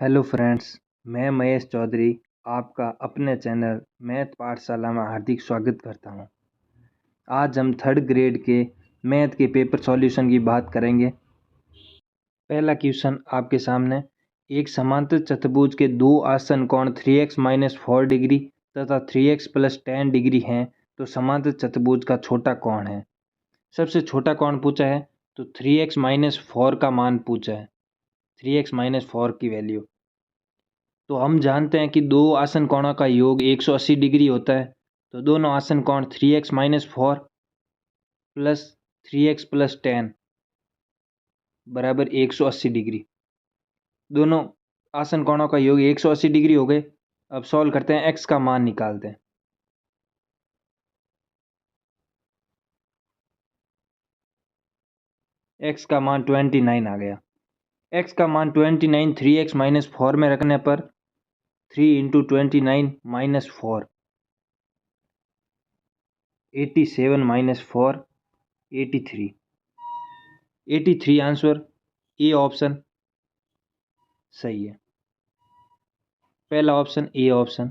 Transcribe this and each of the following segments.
Hello friends, मैं महेश चौधरी आपका अपने चैनल मैथ पाठशाला में हार्दिक स्वागत करता हूं। आज हम थर्ड ग्रेड के मैथ के पेपर सॉल्यूशन की बात करेंगे। पहला क्वेश्चन आपके सामने, एक समांतर चतुर्भुज के दो आसन कोण 3x - 4 डिग्री तथा 3x + 10 डिग्री हैं, तो समांतर चतुर्भुज का छोटा कोण है। सबसे छोटा कोण पूछा है तो 3x - 4 का मान पूछा है, 3x - 4 की वैल्यू। तो हम जानते हैं कि दो आसन कोणों का योग 180 डिग्री होता है। तो दोनों आसन कोण 3x - 4 प्लस 3x + 10 बराबर 180 डिग्री। दोनों आसन कोणों का योग 180 डिग्री हो गए। अब सॉल्व करते हैं, x का मान निकालते हैं। x का मान 29 आ गया। x का मान 29 3x - 4 में रखने पर 3 × 29 - 4 87 - 4 83 83 आंसर ए ऑप्शन सही है। पहला ऑप्शन ए ऑप्शन।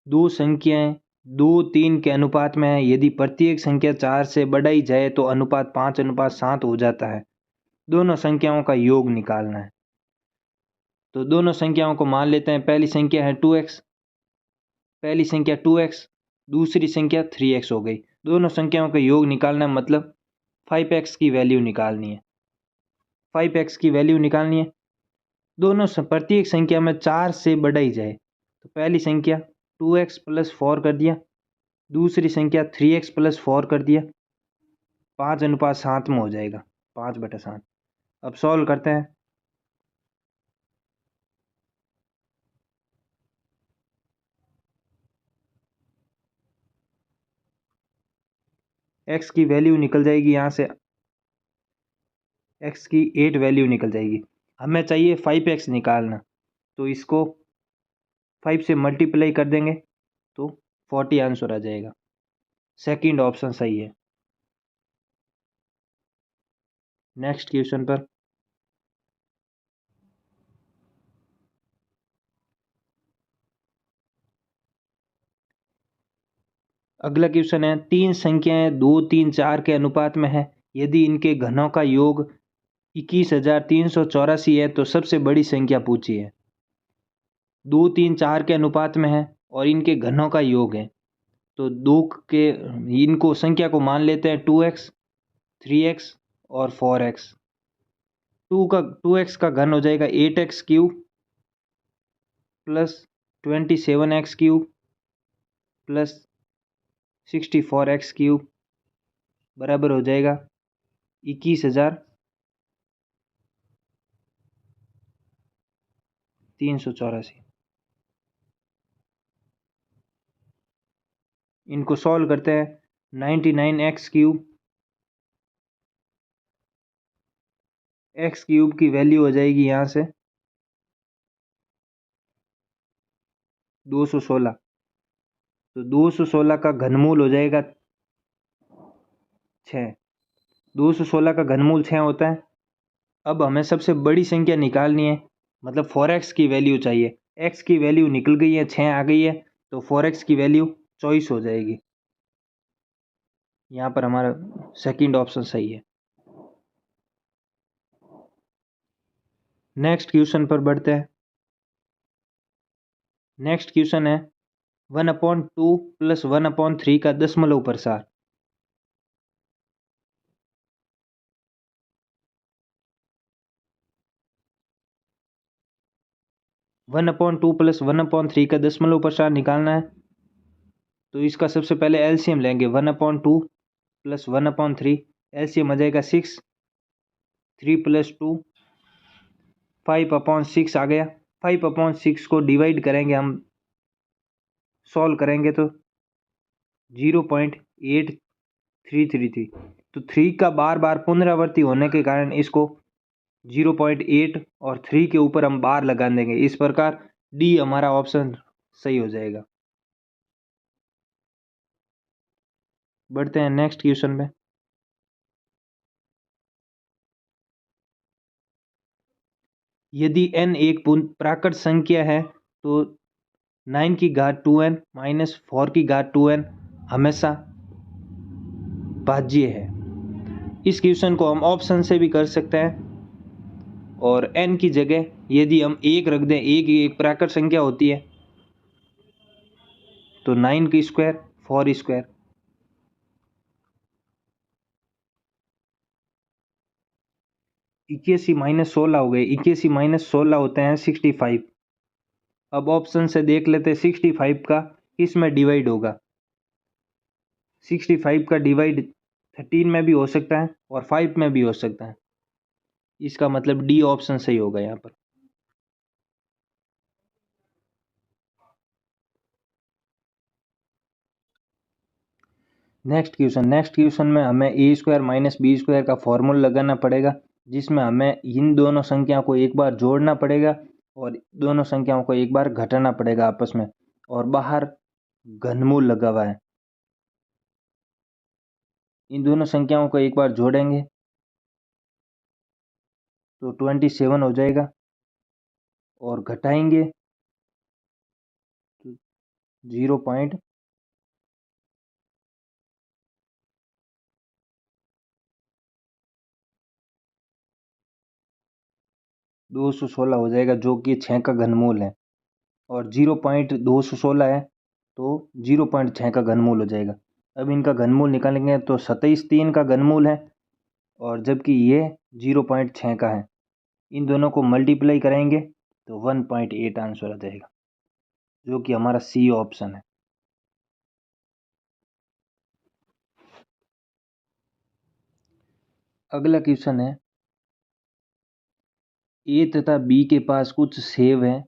दो संख्याएं 2, 3 के अनुपात में है। यदि प्रत्येक संख्या 4 से बढ़ाई जाए तो अनुपात 5:7 हो जाता है। दोनों संख्याओं का योग निकालना है। तो दोनों संख्याओं को मान लेते हैं। पहली संख्या है 2x, पहली संख्या 2x, दूसरी संख्या 3x हो गई। दोनों संख्याओं का योग निकालना है, मतलब 5x की वैल्यू निकालनी है। 5x की वैल्यू निकालनी है। दोनों प्रत्येक संख्या में 4 से बढ़ाई जाए तो पहली संख्या 2x + 4 कर दिया, दूसरी संख्या 3x + 4 कर दिया, 5:7 में हो जाएगा, 5/7। अब सॉल्व करते हैं। x की वैल्यू निकल जाएगी, यहाँ से x की 8 वैल्यू निकल जाएगी। हमें चाहिए 5x निकालना, तो इसको 5 से मल्टीप्लाई कर देंगे तो 40 आंसर आ जाएगा। सेकंड ऑप्शन सही है। नेक्स्ट क्वेश्चन पर, अगला क्वेश्चन है, तीन संख्याएं 2, 3, 4 के अनुपात में है। यदि इनके घनों का योग 21,384 है तो सबसे बड़ी संख्या पूछी है। 2, 3, 4 के अनुपात में है और इनके घनों का योग है। तो दो के इनको संख्या को मान लेते हैं 2x, 3x और 4x। 2x का घन हो जाएगा 8x³ plus 27x³ plus 64x³ बराबर हो जाएगा 21,384। इनको सॉल्व करते हैं। 99x³ x³ की वैल्यू हो जाएगी यहाँ से 216। तो 216 का घनमूल हो जाएगा 6। 216 का घनमूल 6 होता है। अब हमें सबसे बड़ी संख्या निकालनी है, मतलब 4x की वैल्यू चाहिए। x की वैल्यू निकल गई है, 6 आ गई है, तो 4x की वैल्यू 24 हो जाएगी। यहाँ पर हमारा सेकंड ऑप्शन सही है। नेक्स्ट क्वेश्चन पर बढ़ते हैं। नेक्स्ट क्वेश्चन है 1/2 + 1/3 का दशमलव प्रसार। 1/2 + 1/3 का दशमलव प्रसार निकालना है। तो इसका सबसे पहले एलसीएम लेंगे। 1/2 + 1/3 एलसीएम आ जाएगा 6। 3 + 2 5/6 आ गया। 5/6 को डिवाइड करेंगे, हम सॉल्व करेंगे तो 0.8333। तो 3 का बार बार पुनरावृत्ति होने के कारण इसको 0.8 और 3 के ऊपर हम बार लगा देंगे। इस प्रकार डी हमारा ऑप्शन सही हो जाएगा। बढ़ते हैं नेक्स्ट क्वेश्चन में। यदि n एक प्राकृत संख्या है तो 9 की घात 2n माइनस 4 की घात 2n हमेशा भाज्य है। इस क्वेश्चन को हम ऑप्शन से भी कर सकते हैं और n की जगह यदि हम एक रख दें, एक प्राकृत संख्या होती है, तो 9 की स्क्वायर 4 स्क्वायर। 81 माइनस 16 हो गए, 81 माइनस 16 होते हैं 65। अब ऑप्शन से देख लेते हैं 65 का किस में डिवाइड होगा। 65 का डिवाइड 13 में भी हो सकता है और 5 में भी हो सकता है। इसका मतलब डी ऑप्शन सही होगा यहाँ पर। नेक्स्ट क्वेश्चन में हमें ए स्क्वायर माइनस बी स्क्वायर का फॉर्मूला लगाना पड़ेगा, जिसमें हमें इन दोनों संख्याओं को एक बार जोड़ना पड़ेगा और दोनों संख्याओं को एक बार घटाना पड़ेगा आपस में, और बाहर घनमूल लगा हुआ है। इन दोनों संख्याओं को एक बार जोड़ेंगे तो 27 हो जाएगा और घटाएंगे तो 0.216 हो जाएगा, जो कि 6 का घनमूल है। और 0.216 है तो 0.6 का घनमूल हो जाएगा। अब इनका घनमूल निकालेंगे तो 27 का घनमूल है और जबकि ये 0.6 का है। इन दोनों को मल्टीप्लाई करेंगे तो 1.8 आंसर आ जाएगा, जो कि हमारा सी ऑप्शन है। अगला क्वेश्चन है, ए तथा बी के पास कुछ सेव है।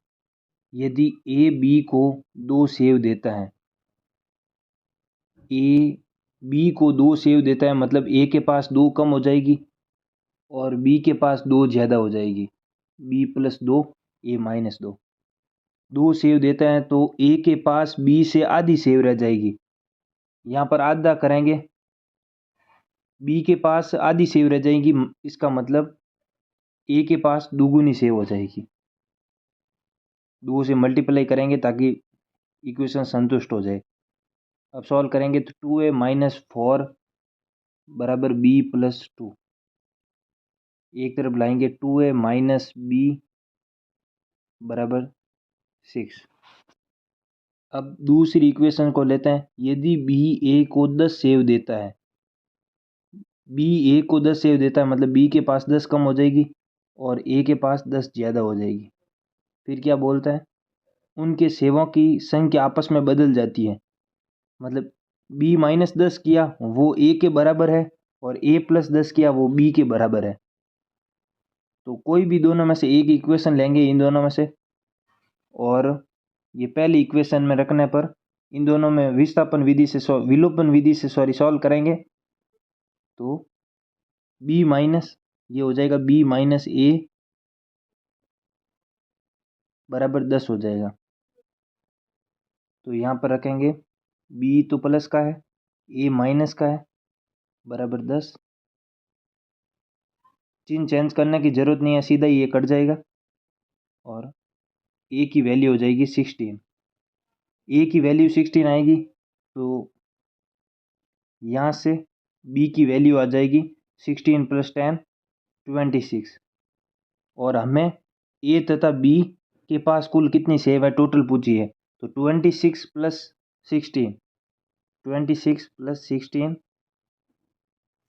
यदि ए बी को 2 सेव देता है, ए बी को 2 सेव देता है मतलब ए के पास 2 कम हो जाएगी और बी के पास 2 ज़्यादा हो जाएगी। बी प्लस 2 ए माइनस 2। 2 सेव देता है तो ए के पास बी से आधी सेव रह जाएगी। यहाँ पर आधा करेंगे, बी के पास आधी सेव रह जाएगी, इसका मतलब ए के पास दुगुनी सेव हो जाएगी। 2 से मल्टीप्लाई करेंगे ताकि इक्वेशन संतुष्ट हो जाए। अब सॉल्व करेंगे तो 2a माइनस 4 बराबर बी प्लस 2। एक तरफ लाएंगे 2a माइनस बी बराबर 6। अब दूसरी इक्वेशन को लेते हैं। यदि बी ए को 10 सेव देता है, बी ए को 10 सेव देता है मतलब बी के पास 10 कम हो जाएगी और ए के पास 10 ज़्यादा हो जाएगी। फिर क्या बोलता है, उनके सेवों की संख्या आपस में बदल जाती है। मतलब बी माइनस 10 किया वो ए के बराबर है और ए प्लस 10 किया वो बी के बराबर है। तो कोई भी दोनों में से एक इक्वेशन लेंगे इन दोनों में से, और ये पहली इक्वेशन में रखने पर इन दोनों में विलोपन विधि से सॉल्व करेंगे तो बी माइनस ये हो जाएगा बी माइनस ए बराबर 10 हो जाएगा। तो यहाँ पर रखेंगे बी तो प्लस का है, ए माइनस का है, बराबर 10। चिन्ह चेंज करने की ज़रूरत नहीं है, सीधा ये कट जाएगा और ए की वैल्यू हो जाएगी 16। ए की वैल्यू 16 आएगी तो यहाँ से बी की वैल्यू आ जाएगी 16 प्लस 10 26। और हमें ए तथा बी के पास कुल कितनी सेव है टोटल पूछी है, तो 26 प्लस 16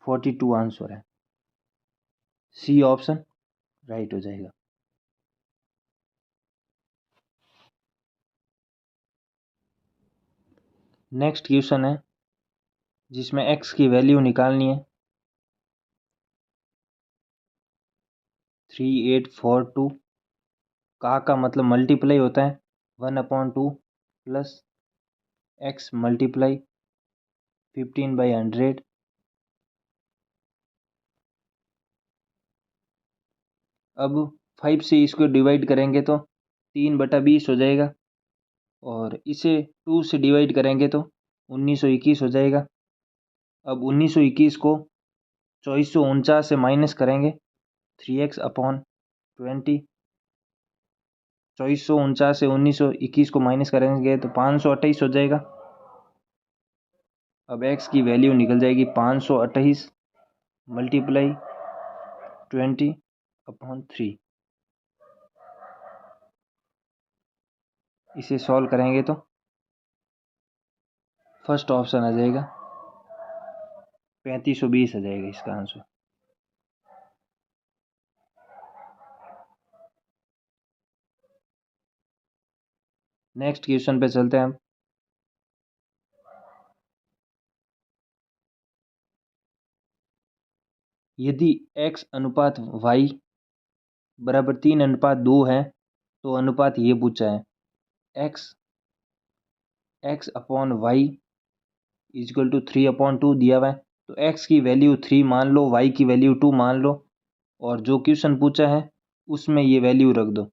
42 आंसर है। सी ऑप्शन राइट हो जाएगा। नेक्स्ट क्वेश्चन है जिसमें x की वैल्यू निकालनी है। 3842 का मतलब मल्टीप्लाई होता है 1/2 प्लस x मल्टीप्लाई 15/100। अब 5 से इसको डिवाइड करेंगे तो 3/20 हो जाएगा और इसे 2 से डिवाइड करेंगे तो 1921 हो जाएगा। अब 1921 को 2449 से माइनस करेंगे 3x/20 2449 से 1921 को माइनस करेंगे तो 528 हो जाएगा। अब x की वैल्यू निकल जाएगी 528 मल्टीप्लाई 20/3। इसे सॉल्व करेंगे तो फर्स्ट ऑप्शन आ जाएगा, 3520 आ जाएगा इसका आंसर। नेक्स्ट क्वेश्चन पे चलते हैं हम। यदि x अनुपात y बराबर 3:2 है तो अनुपात ये पूछा है, x upon y equal to 3/2 दिया हुआ है। तो x की वैल्यू 3 मान लो, y की वैल्यू 2 मान लो, और जो क्वेश्चन पूछा है उसमें ये वैल्यू रख दो।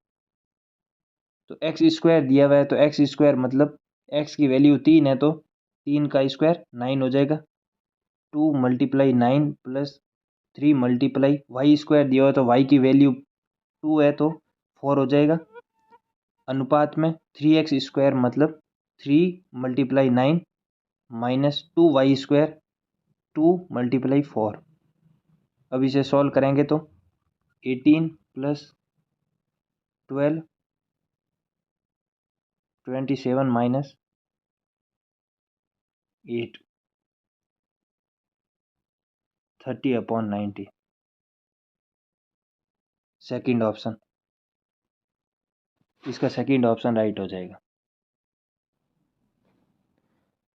तो एक्स स्क्वायर दिया हुआ है, तो एक्स स्क्वायर मतलब x की वैल्यू 3 है तो 3 का स्क्वायर 9 हो जाएगा। 2 multiply 9 plus 3 multiply y square दिया हुआ है तो y की वैल्यू 2 है तो 4 हो जाएगा। अनुपात में 3x स्क्वायर मतलब 3 multiply 9 minus 2y square 2 multiply 4। अब इसे सॉल्व करेंगे तो 18 प्लस 12 27 माइनस 8 30/90। सेकंड ऑप्शन, इसका सेकंड ऑप्शन राइट हो जाएगा।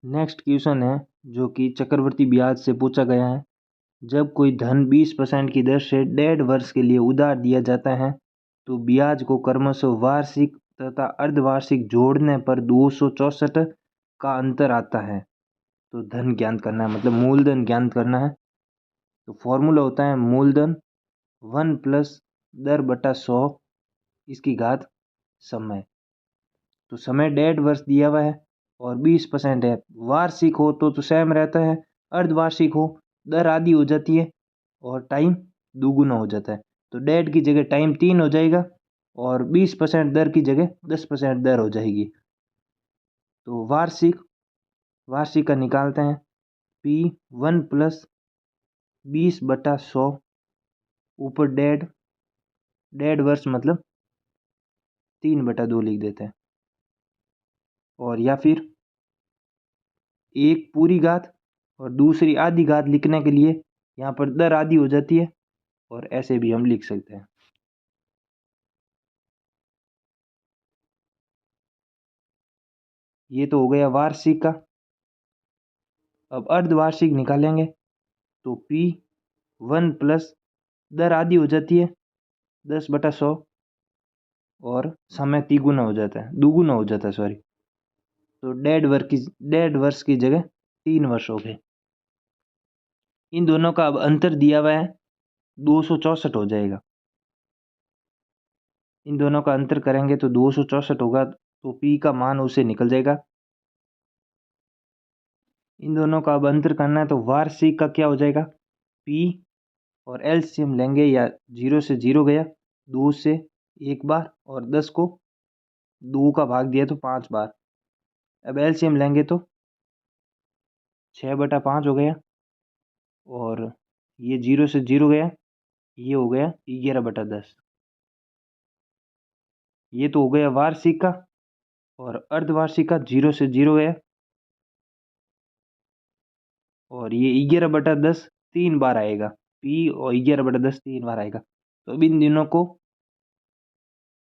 नेक्स्ट क्वेश्चन है जो कि चक्रवृद्धि ब्याज से पूछा गया है। जब कोई धन 20% की दर से 1.5 वर्ष के लिए उधार दिया जाता है तो ब्याज को क्रमशः वार्षिक तथा अर्धवार्षिक जोड़ने पर 264 का अंतर आता है। तो धन ज्ञात करना है, मतलब मूलधन ज्ञात करना है। तो फॉर्मूला होता है मूलधन 1 प्लस दर बटा 100 इसकी घात समय। तो समय 1.5 वर्ष दिया हुआ है और 20% है। वार्षिक हो तो सेम रहता है, अर्धवार्षिक हो दर आधी हो जाती है और टाइम दुगुना हो जाता है। तो 1.5 की जगह टाइम 3 हो जाएगा और 20% दर की जगह 10% दर हो जाएगी। तो वार्षिक का निकालते हैं, P1 प्लस 20/100 ऊपर 1.5 वर्ष मतलब 3/2 लिख देते हैं। और या फिर एक पूरी घात और दूसरी आधी घात लिखने के लिए यहाँ पर दर आधी हो जाती है और ऐसे भी हम लिख सकते हैं। ये तो हो गया वार्षिक का। अब अर्धवार्षिक निकालेंगे तो P1 प्लस दर आधी हो जाती है 10/100 और समय तिगुना हो जाता है, दुगुना हो जाता है सॉरी। तो 1.5 वर्ष की जगह 3 वर्ष हो गए। इन दोनों का अब अंतर दिया हुआ है 264 हो जाएगा। इन दोनों का अंतर करेंगे तो 264 होगा, तो P का मान उसे निकल जाएगा। इन दोनों का अब अंतर करना है तो वार्षिक का क्या हो जाएगा, P और एलसीएम लेंगे, या 0 से 0 गया, 2 से 1 बार और 10 को 2 का भाग दिया तो 5 बार। अब एलसीएम लेंगे तो 6/5 हो गया और ये 0 से 0 गया, ये हो गया 11/10। ये तो हो गया वार्षिक का। और अर्धवार्षिक का 0 से 0 गया और ये 11/10 3 बार आएगा, P और 11/10 3 बार आएगा। तो अब इन दिनों को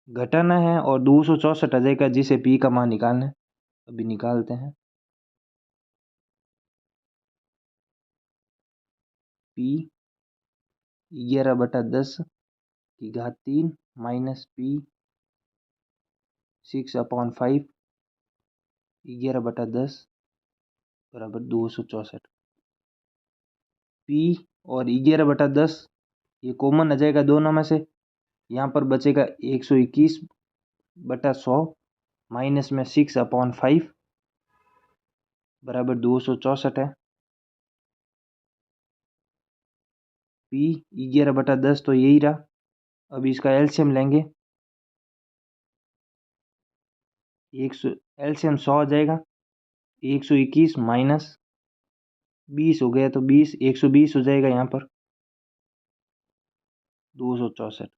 घटाना है और 264 आ जाएगा जिसे P का मान निकालना है। अभी निकालते हैं। P 11/10 की घात 3 माइनस P 6/5 11/10 बराबर 264। P और 11/10 ये कॉमन आ जाएगा दोनों में से, यहाँ पर बचेगा 121/100 माइनस में 6/5 बराबर 264 है। P 11/10 तो यही रहा। अब इसका एलसीएम लेंगे एलसीएम 100 आ जाएगा। 121 माइनस 20 हो गया तो 120 हो जाएगा यहाँ पर 264।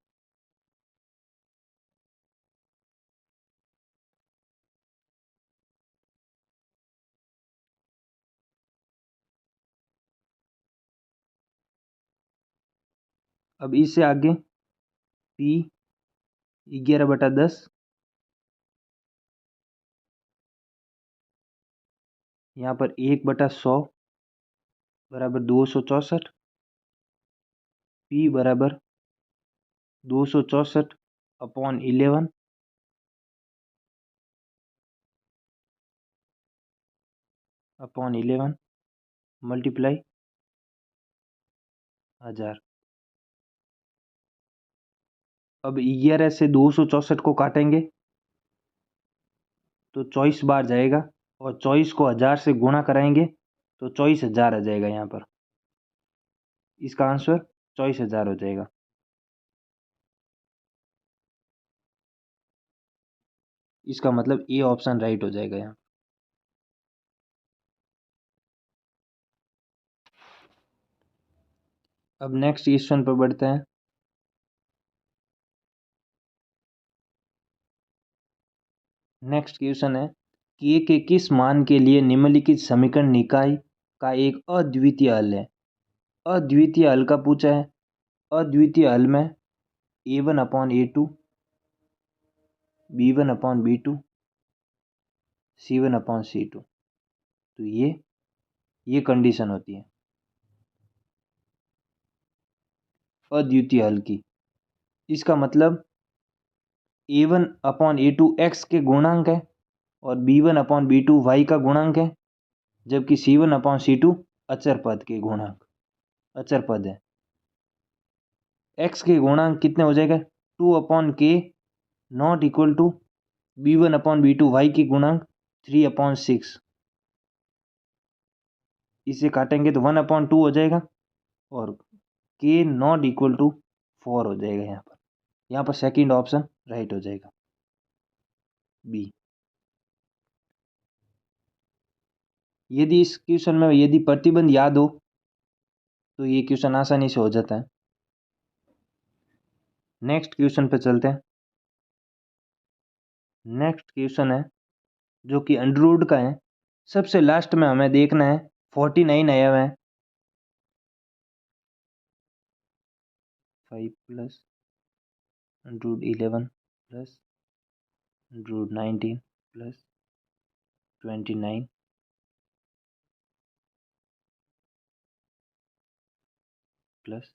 अब इससे आगे P 11/10 यहाँ पर 1/100 बराबर 264। P बराबर 264/11 मल्टीप्लाई 1000। अब 11 से 264 को काटेंगे तो 24 बार जाएगा और 24 को 1000 से गुणा कराएंगे तो 24,000 आ जाएगा। यहाँ पर इसका आंसर 24,000 हो जाएगा। इसका मतलब ए ऑप्शन राइट हो जाएगा यहाँ। अब नेक्स्ट क्वेश्चन पर बढ़ते हैं। नेक्स्ट क्वेश्चन है कि के किस मान के लिए निम्नलिखित समीकरण निकाय का एक अद्वितीय हल है। अद्वितीय हल का पूछा है। अद्वितीय हल में A1/A2 B1/B2 C1/C2 तो ये कंडीशन होती है अद्वितीय हल की। इसका मतलब A1/A2 x के गुणांक है और B1/B2 y का गुणांक है, जबकि C1/C2 अचर पद के गुणांक अचर पद है। x के गुणांक कितने हो जाएगा 2/k not equal to B1/B2 y की गुणांक 3/6। इसे काटेंगे तो 1/2 हो जाएगा और k नॉट इक्वल टू 4 हो जाएगा। यहाँ पर सेकंड ऑप्शन राइट हो जाएगा बी। यदि इस क्वेश्चन में यदि प्रतिबंध याद हो तो ये क्वेश्चन आसानी से हो जाता है। नेक्स्ट क्वेश्चन पे चलते हैं। नेक्स्ट क्वेश्चन है जो कि अंडरवुड का है। सबसे लास्ट में हमें देखना है 49 आया हुआ है 5 प्लस √11 प्लस √19 प्लस 29 प्लस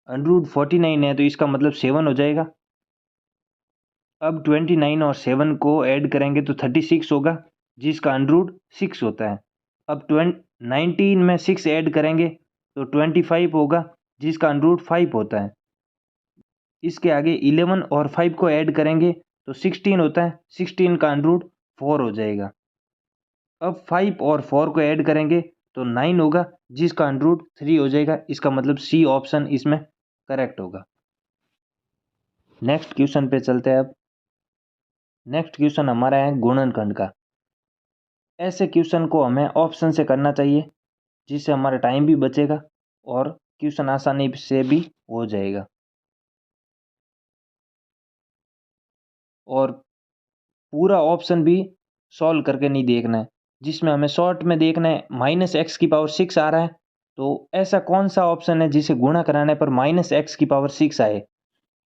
√49 है तो इसका मतलब 7 हो जाएगा। अब 29 और 7 को ऐड करेंगे तो 36 होगा जिसका √6 होता है। अब 19 में 6 ऐड करेंगे तो 25 होगा जिसका √5 होता है। इसके आगे 11 और 5 को ऐड करेंगे तो 16 होता है। 16 का √4 हो जाएगा। अब 5 और 4 को ऐड करेंगे तो 9 होगा जिसका √3 हो जाएगा। इसका मतलब सी ऑप्शन इसमें करेक्ट होगा। नेक्स्ट क्वेश्चन पे चलते हैं। अब नेक्स्ट क्वेश्चन हमारा है गुणनखंड का। ऐसे क्वेश्चन को हमें ऑप्शन से करना चाहिए जिससे हमारा टाइम भी बचेगा और क्वेश्चन आसानी से भी हो जाएगा। और पूरा ऑप्शन भी सॉल्व करके नहीं देखना है, जिसमें हमें शॉर्ट में देखना है -x⁶ आ रहा है तो ऐसा कौन सा ऑप्शन है जिसे गुणा कराने पर -x⁶ आए।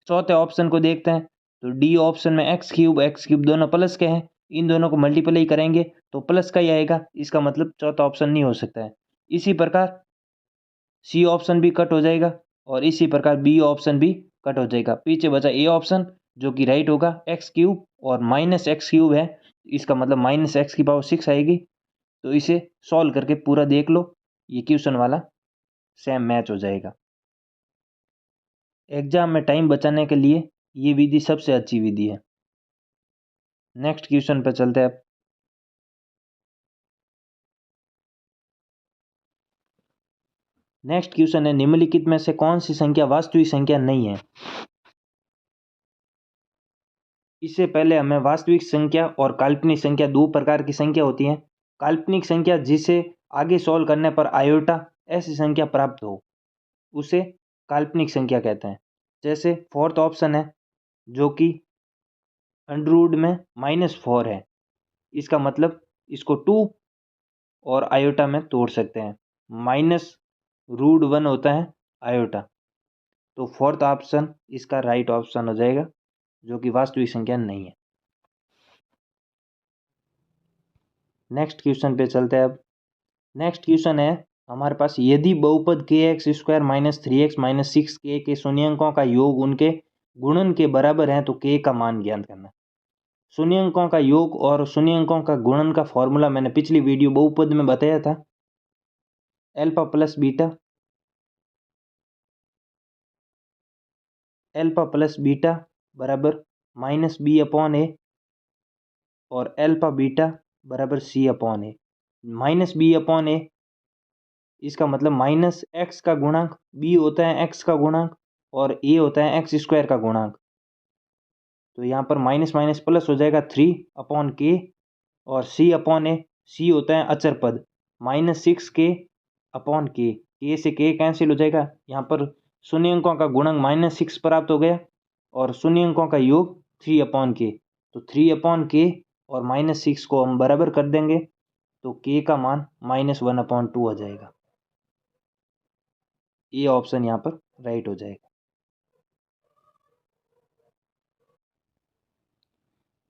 चौथे ऑप्शन को देखते हैं तो डी ऑप्शन में x³ दोनों प्लस के हैं, इन दोनों को मल्टीप्लाई करेंगे तो प्लस का ही आएगा। इसका मतलब चौथा ऑप्शन नहीं हो सकता है। इसी प्रकार सी ऑप्शन भी कट हो जाएगा और इसी प्रकार बी ऑप्शन भी कट हो जाएगा। पीछे बचा ए ऑप्शन जो कि राइट होगा x³ और -x³ है, इसका मतलब -x⁶ आएगी। तो इसे सॉल्व करके पूरा देख लो, ये क्वेश्चन वाला सेम मैच हो जाएगा। एग्जाम में टाइम बचाने के लिए ये विधि सबसे अच्छी विधि है। नेक्स्ट क्वेश्चन पर चलते हैं। नेक्स्ट क्वेश्चन है निम्नलिखित में से कौन सी संख्या वास्तविक संख्या नहीं है। इससे पहले हमें वास्तविक संख्या और काल्पनिक संख्या दो प्रकार की संख्या होती हैं। काल्पनिक संख्या जिसे आगे सॉल्व करने पर आयोटा ऐसी संख्या प्राप्त हो उसे काल्पनिक संख्या कहते हैं। जैसे फोर्थ ऑप्शन है जो कि अंडरवुड में -4 है, इसका मतलब इसको 2 और आयोटा में तोड़ सकते हैं। -√1 होता है आयोटा, तो फोर्थ ऑप्शन इसका राइट ऑप्शन हो जाएगा जो कि वास्तविक संख्या नहीं है। नेक्स्ट क्वेश्चन पे चलते हैं। अब नेक्स्ट क्वेश्चन है हमारे पास, यदि बहुपद kx² - 3x - 6k के शून्यंकों का योग उनके गुणन के बराबर है तो k का मान ज्ञात करना। शून्यंकों का योग और शून्यंकों का गुणन का फॉर्मूला मैंने पिछली वीडियो बहुपद में बताया था। अल्फा प्लस बीटा बराबर -b/a और अल्फा बीटा बराबर c/a। -b/a इसका मतलब -x का गुणांक, b होता है x का गुणांक और a होता है x² का गुणांक। तो यहाँ पर माइनस माइनस प्लस हो जाएगा 3/k और c होता है अचर पद -6k/k। k से k कैंसिल हो जाएगा। यहाँ पर शून्यंकों का गुणक -6 प्राप्त हो गया और शून्यंकों का योग 3/k। तो 3/k और -6 को हम बराबर कर देंगे तो k का मान -1/2 हो जाएगा। ये ऑप्शन यहाँ पर राइट हो जाएगा।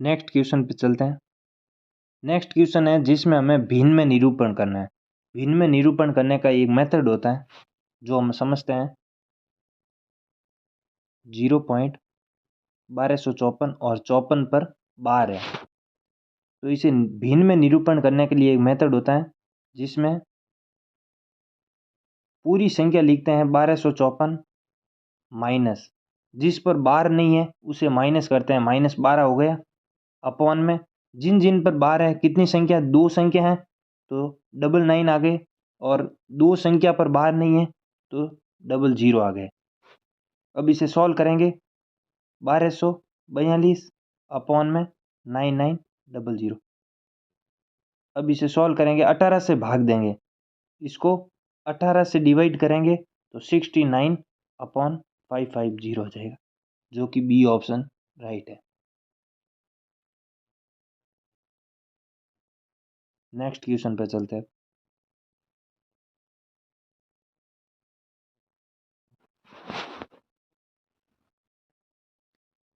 नेक्स्ट क्वेश्चन पे चलते हैं। नेक्स्ट क्वेश्चन है जिसमें हमें भिन्न में निरूपण करना है। भिन्न में निरूपण करने का एक मेथड होता है जो हम समझते हैं 0.1254 और 54 पर बार है। तो इसे भिन्न में निरूपण करने के लिए एक मेथड होता है जिसमें पूरी संख्या लिखते हैं 1254 माइनस, जिस पर बार नहीं है उसे माइनस करते हैं, -12 हो गया, अपॉन में जिन जिन पर बार है कितनी संख्या, 2 संख्या है तो 99 आ गए और 2 संख्या पर बार नहीं है तो 00 आ गए। अब इसे सॉल्व करेंगे 1242 अपॉन में 9900। अब इसे सॉल्व करेंगे 18 से भाग देंगे, इसको 18 से डिवाइड करेंगे तो 69/550 हो जाएगा जो कि बी ऑप्शन राइट है। नेक्स्ट क्वेश्चन पे चलते हैं।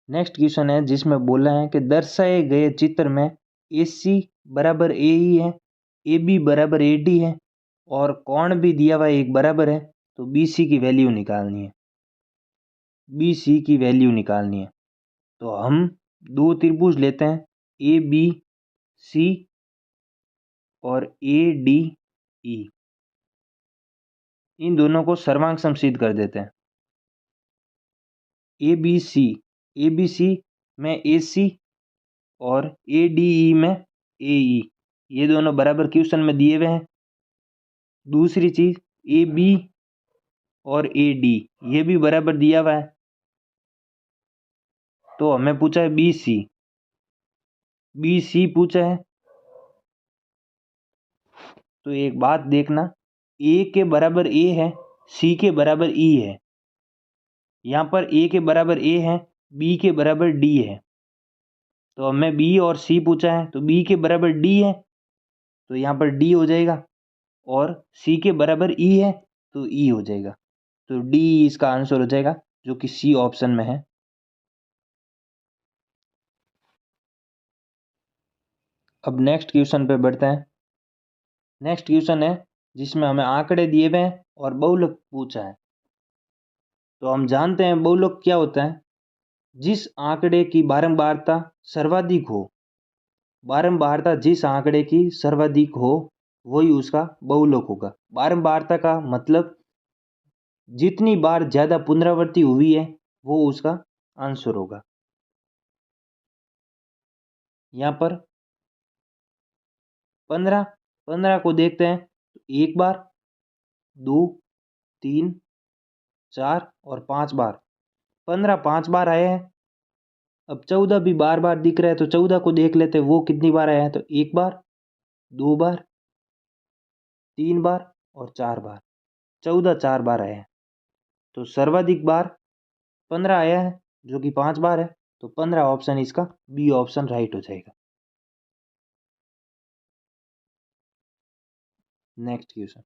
नेक्स्ट क्वेश्चन है जिसमें बोला है कि दर्शाए गए चित्र में AC बराबर AE है, AB बराबर AD है और कोण भी दिया हुआ एक बराबर है, तो BC की वैल्यू निकालनी है। BC की वैल्यू निकालनी है तो हम दो त्रिभुज लेते हैं ABC और ADE, इन दोनों को सर्वांग समसिद्ध कर देते हैं। ABC में AC और ADE में AE, ये दोनों बराबर क्वेश्चन में दिए हुए हैं। दूसरी चीज AB और AD ये भी बराबर दिया हुआ है, तो हमें पूछा है BC पूछा है। तो एक बात देखना, A के बराबर A है, C के बराबर E है। यहाँ पर A के बराबर A है, B के बराबर D है, तो हमें B और C पूछा है तो B के बराबर D है तो यहाँ पर D हो जाएगा और C के बराबर E है तो E हो जाएगा, तो D इसका आंसर हो जाएगा जो कि C ऑप्शन में है। अब नेक्स्ट क्वेश्चन पे बढ़ते हैं। नेक्स्ट क्वेश्चन है जिसमें हमें आंकड़े दिए हुए हैं और बहुलक पूछा है। तो हम जानते हैं बहुलक क्या होता है, जिस आंकड़े की बारंबारता सर्वाधिक हो, बारंबारता जिस आंकड़े की सर्वाधिक हो वही उसका बहुलक होगा। बारंबारता का मतलब जितनी बार ज्यादा पुनरावृत्ति हुई है वो उसका आंसर होगा। यहाँ पर 15 को देखते हैं, एक बार, 2, 3, 4 और 5 बार। 15 5 बार आए हैं, अब 14 भी बार बार दिख रहा है तो 14 को देख लेते हैं वो कितनी बार आया है। तो एक बार, दो बार, तीन बार और चार बार। 14 चार बार आया है। तो सर्वाधिक बार 15 आया है जो कि 5 बार है। तो 15 ऑप्शन इसका बी ऑप्शन राइट हो जाएगा। Next question.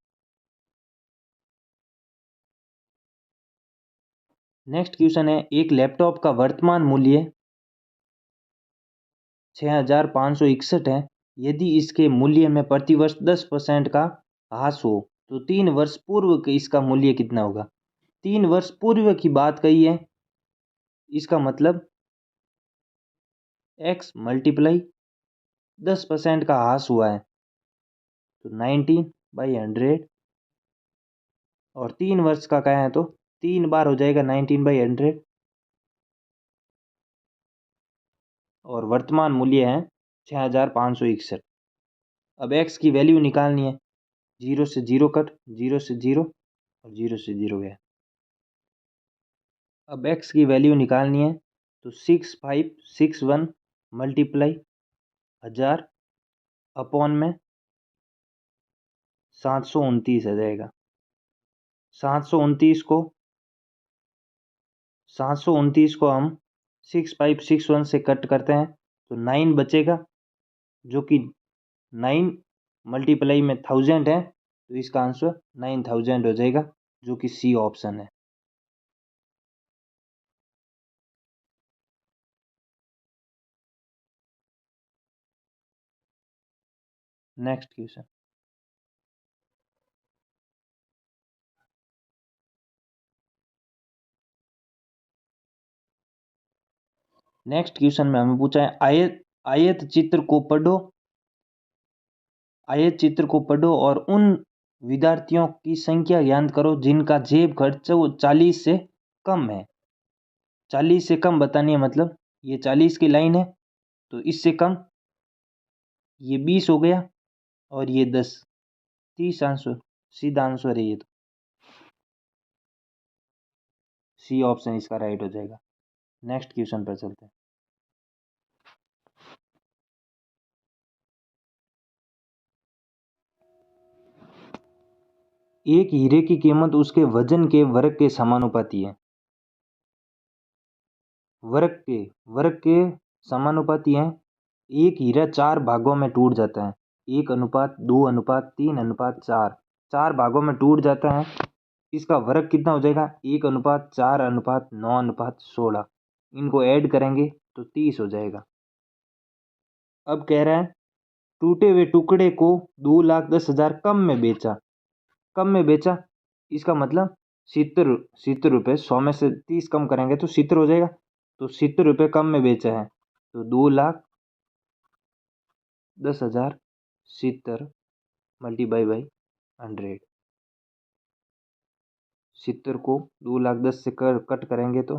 नेक्स्ट क्वेश्चन है, एक लैपटॉप का वर्तमान मूल्य 6,561 है। यदि इसके मूल्य में प्रतिवर्ष 10% का ह्रास हो तो 3 वर्ष पूर्व के इसका मूल्य कितना होगा। 3 वर्ष पूर्व की बात कही है, इसका मतलब x मल्टीप्लाई 10% का ह्रास हुआ है तो 19/100 और 3 वर्ष का क्या है तो 3 बार हो जाएगा 19/100 और वर्तमान मूल्य है 6,561। अब x की वैल्यू निकालनी है। 0 से 0 कट, 0 से 0 और 0 से 0 गया। अब x की वैल्यू निकालनी है तो 6561 मल्टीप्लाई 1000 अपॉन में 729 आ जाएगा। 729 को 729 को हम 6561 से कट करते हैं तो 9 बचेगा जो कि 9 मल्टीप्लाई में 1000 है तो इसका आंसर 9000 हो जाएगा जो कि सी ऑप्शन है। Next question. नेक्स्ट क्वेश्चन में हमें पूछा है, आयत चित्र को पढ़ो। आयत चित्र को पढ़ो और उन विद्यार्थियों की संख्या ज्ञात करो जिनका जेब खर्च 40 से कम है। 40 से कम बतानी है, मतलब ये 40 की लाइन है तो इससे कम ये 20 हो गया और ये 10, 30 आंसर, सीधा आंसर है ये। तो सी ऑप्शन इसका राइट हो जाएगा। नेक्स्ट क्वेश्चन पर चलते हैं। एक हीरे की कीमत उसके वजन के वर्ग के समानुपाती है। वर्ग के समानुपाती है। एक हीरा 4 भागों में टूट जाता है। 1:2:3:4, 4 भागों में टूट जाता है। इसका वर्ग कितना हो जाएगा 1:4:9:16। इनको ऐड करेंगे तो 30 हो जाएगा। अब कह रहा है टूटे हुए टुकड़े को 2,10,000 कम में बेचा। इसका मतलब 70 रुपये। 100 में से 30 कम करेंगे तो 70 हो जाएगा। तो 70 रुपये कम में बेचा है तो 2,10,000 70 मल्टीप्लाई बाई 100। 70 को 2,10,000 से कट करेंगे तो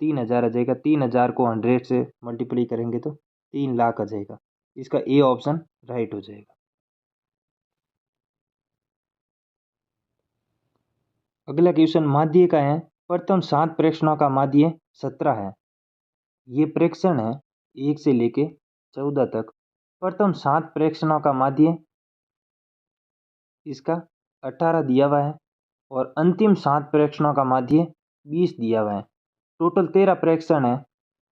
3,000 आ जाएगा। 3,000 को 100 से मल्टीप्लाई करेंगे तो 3,00,000 आ जाएगा। इसका ए ऑप्शन राइट हो जाएगा। अगला क्वेश्चन माध्य का है। प्रथम 7 प्रेक्षणों का माध्य 17 है। ये प्रेक्षण है 1 से लेके 14 तक। प्रथम 7 प्रेक्षणों का माध्य इसका 18 दिया हुआ है और अंतिम 7 प्रेक्षणों का माध्य 20 दिया हुआ है। टोटल 13 प्रेक्षण है।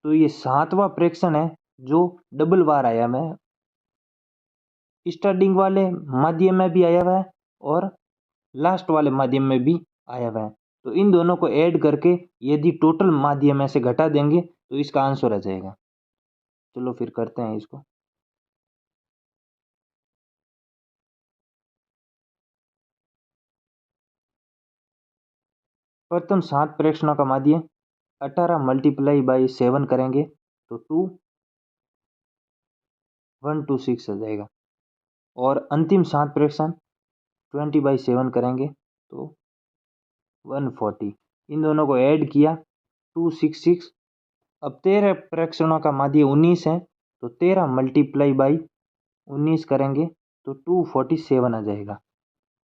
तो ये 7वां प्रेक्षण है जो डबल बार आया हुआ है। स्टार्टिंग वाले माध्यम में भी आया हुआ है और लास्ट वाले माध्यम में भी आया हुआ है। तो इन दोनों को ऐड करके यदि टोटल माध्यम में से घटा देंगे तो इसका आंसर आ जाएगा। चलो फिर करते हैं इसको। प्रथम 7 प्रेक्षणों का माध्य 18 मल्टीप्लाई बाई 7 करेंगे तो 2126 आ जाएगा और अंतिम 7 प्रेक्षण 20/7 करेंगे तो 140। इन दोनों को ऐड किया 266। अब 13 प्रेक्षणों का माध्य 19 है तो 13 मल्टीप्लाई बाई 19 करेंगे तो 247 आ जाएगा।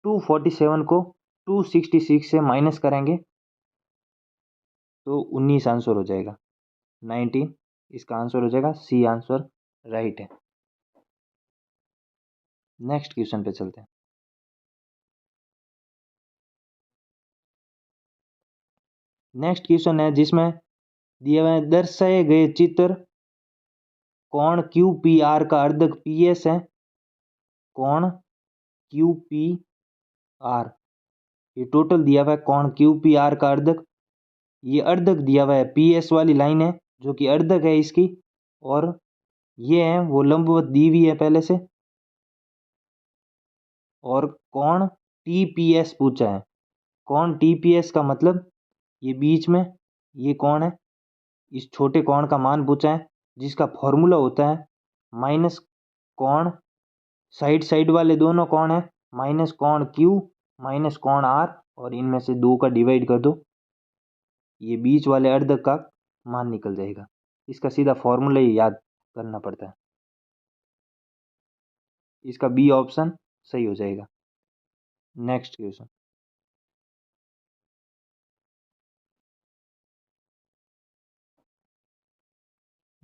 247 को 266 से माइनस करेंगे तो 19 आंसर हो जाएगा। 19। इसका आंसर हो जाएगा सी आंसर राइट है। नेक्स्ट क्वेश्चन पे चलते हैं। नेक्स्ट क्वेश्चन है जिसमें दिए हुए दर्शाए गए चित्र कोण क्यू पी आर का अर्धक पी एस है। कोण क्यू पी आर, ये टोटल दिया हुआ है कोण क्यू पी आर का अर्धक। ये अर्धक दिया हुआ है, पी एस वाली लाइन है जो कि अर्धक है इसकी, और ये है वो लंबवत दी हुई है पहले से। और कोण टी पी एस पूछा है। कोण टी पी एस का मतलब ये बीच में ये कोण है, इस छोटे कोण का मान पूछा है, जिसका फॉर्मूला होता है माइनस कोण साइड साइड वाले दोनों कोण है माइनस कोण क्यू माइनस कोण आर, और इनमें से दो का डिवाइड कर दो, ये बीच वाले अर्धक का मान निकल जाएगा। इसका सीधा फॉर्मूला ही याद करना पड़ता है। इसका बी ऑप्शन सही हो जाएगा। Next question.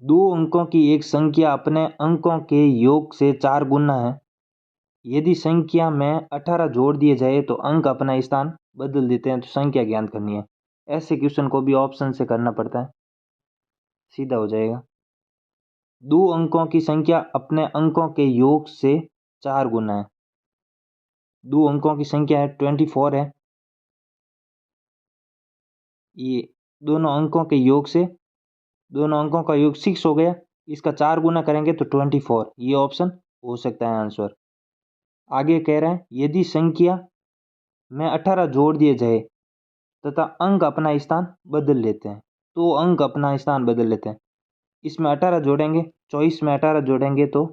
दो अंकों की एक संख्या अपने अंकों के योग से 4 गुना है। यदि संख्या में 18 जोड़ दिए जाए तो अंक अपना स्थान बदल देते हैं, तो संख्या ज्ञात करनी है। ऐसे क्वेश्चन को भी ऑप्शन से करना पड़ता है, सीधा हो जाएगा। दो अंकों की संख्या अपने अंकों के योग से 4 गुना है। दो अंकों की संख्या है 24 है, ये दोनों अंकों के योग से, दोनों अंकों का योग 6 हो गया, इसका 4 गुना करेंगे तो 24, ये ऑप्शन हो सकता है आंसर। आगे कह रहे हैं यदि संख्या में 18 जोड़ दिए जाए तथा अंक अपना स्थान बदल लेते हैं, तो अंक अपना स्थान बदल लेते हैं। इसमें 18 जोड़ेंगे, 24 में 18 जोड़ेंगे तो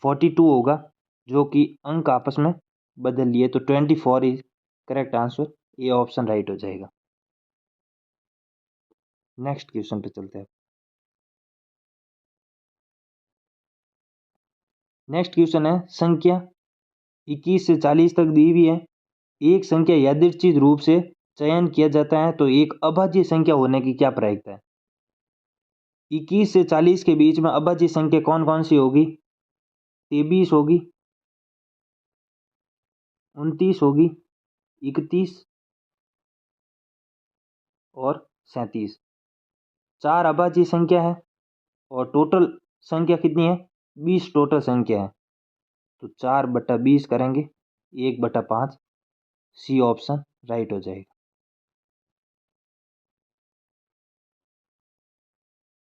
42 होगा, जो कि अंक आपस में बदल लिए, तो 24 इज करेक्ट आंसर। ये ऑप्शन राइट हो जाएगा। नेक्स्ट क्वेश्चन पे चलते हैं। नेक्स्ट क्वेश्चन है संख्या 21 से 40 तक दी हुई है। एक संख्या यादृच्छिक रूप से चयन किया जाता है तो एक अभाज्य संख्या होने की क्या प्रायिकता है। 21 से 40 के बीच में अभाज्य संख्या कौन कौन सी होगी। 23 होगी, 29 होगी, 31 और 37। 4 अभाज्य संख्या है और टोटल संख्या कितनी है, 20 टोटल संख्या है। तो 4/20 करेंगे, 1/5, सी ऑप्शन राइट हो जाएगा।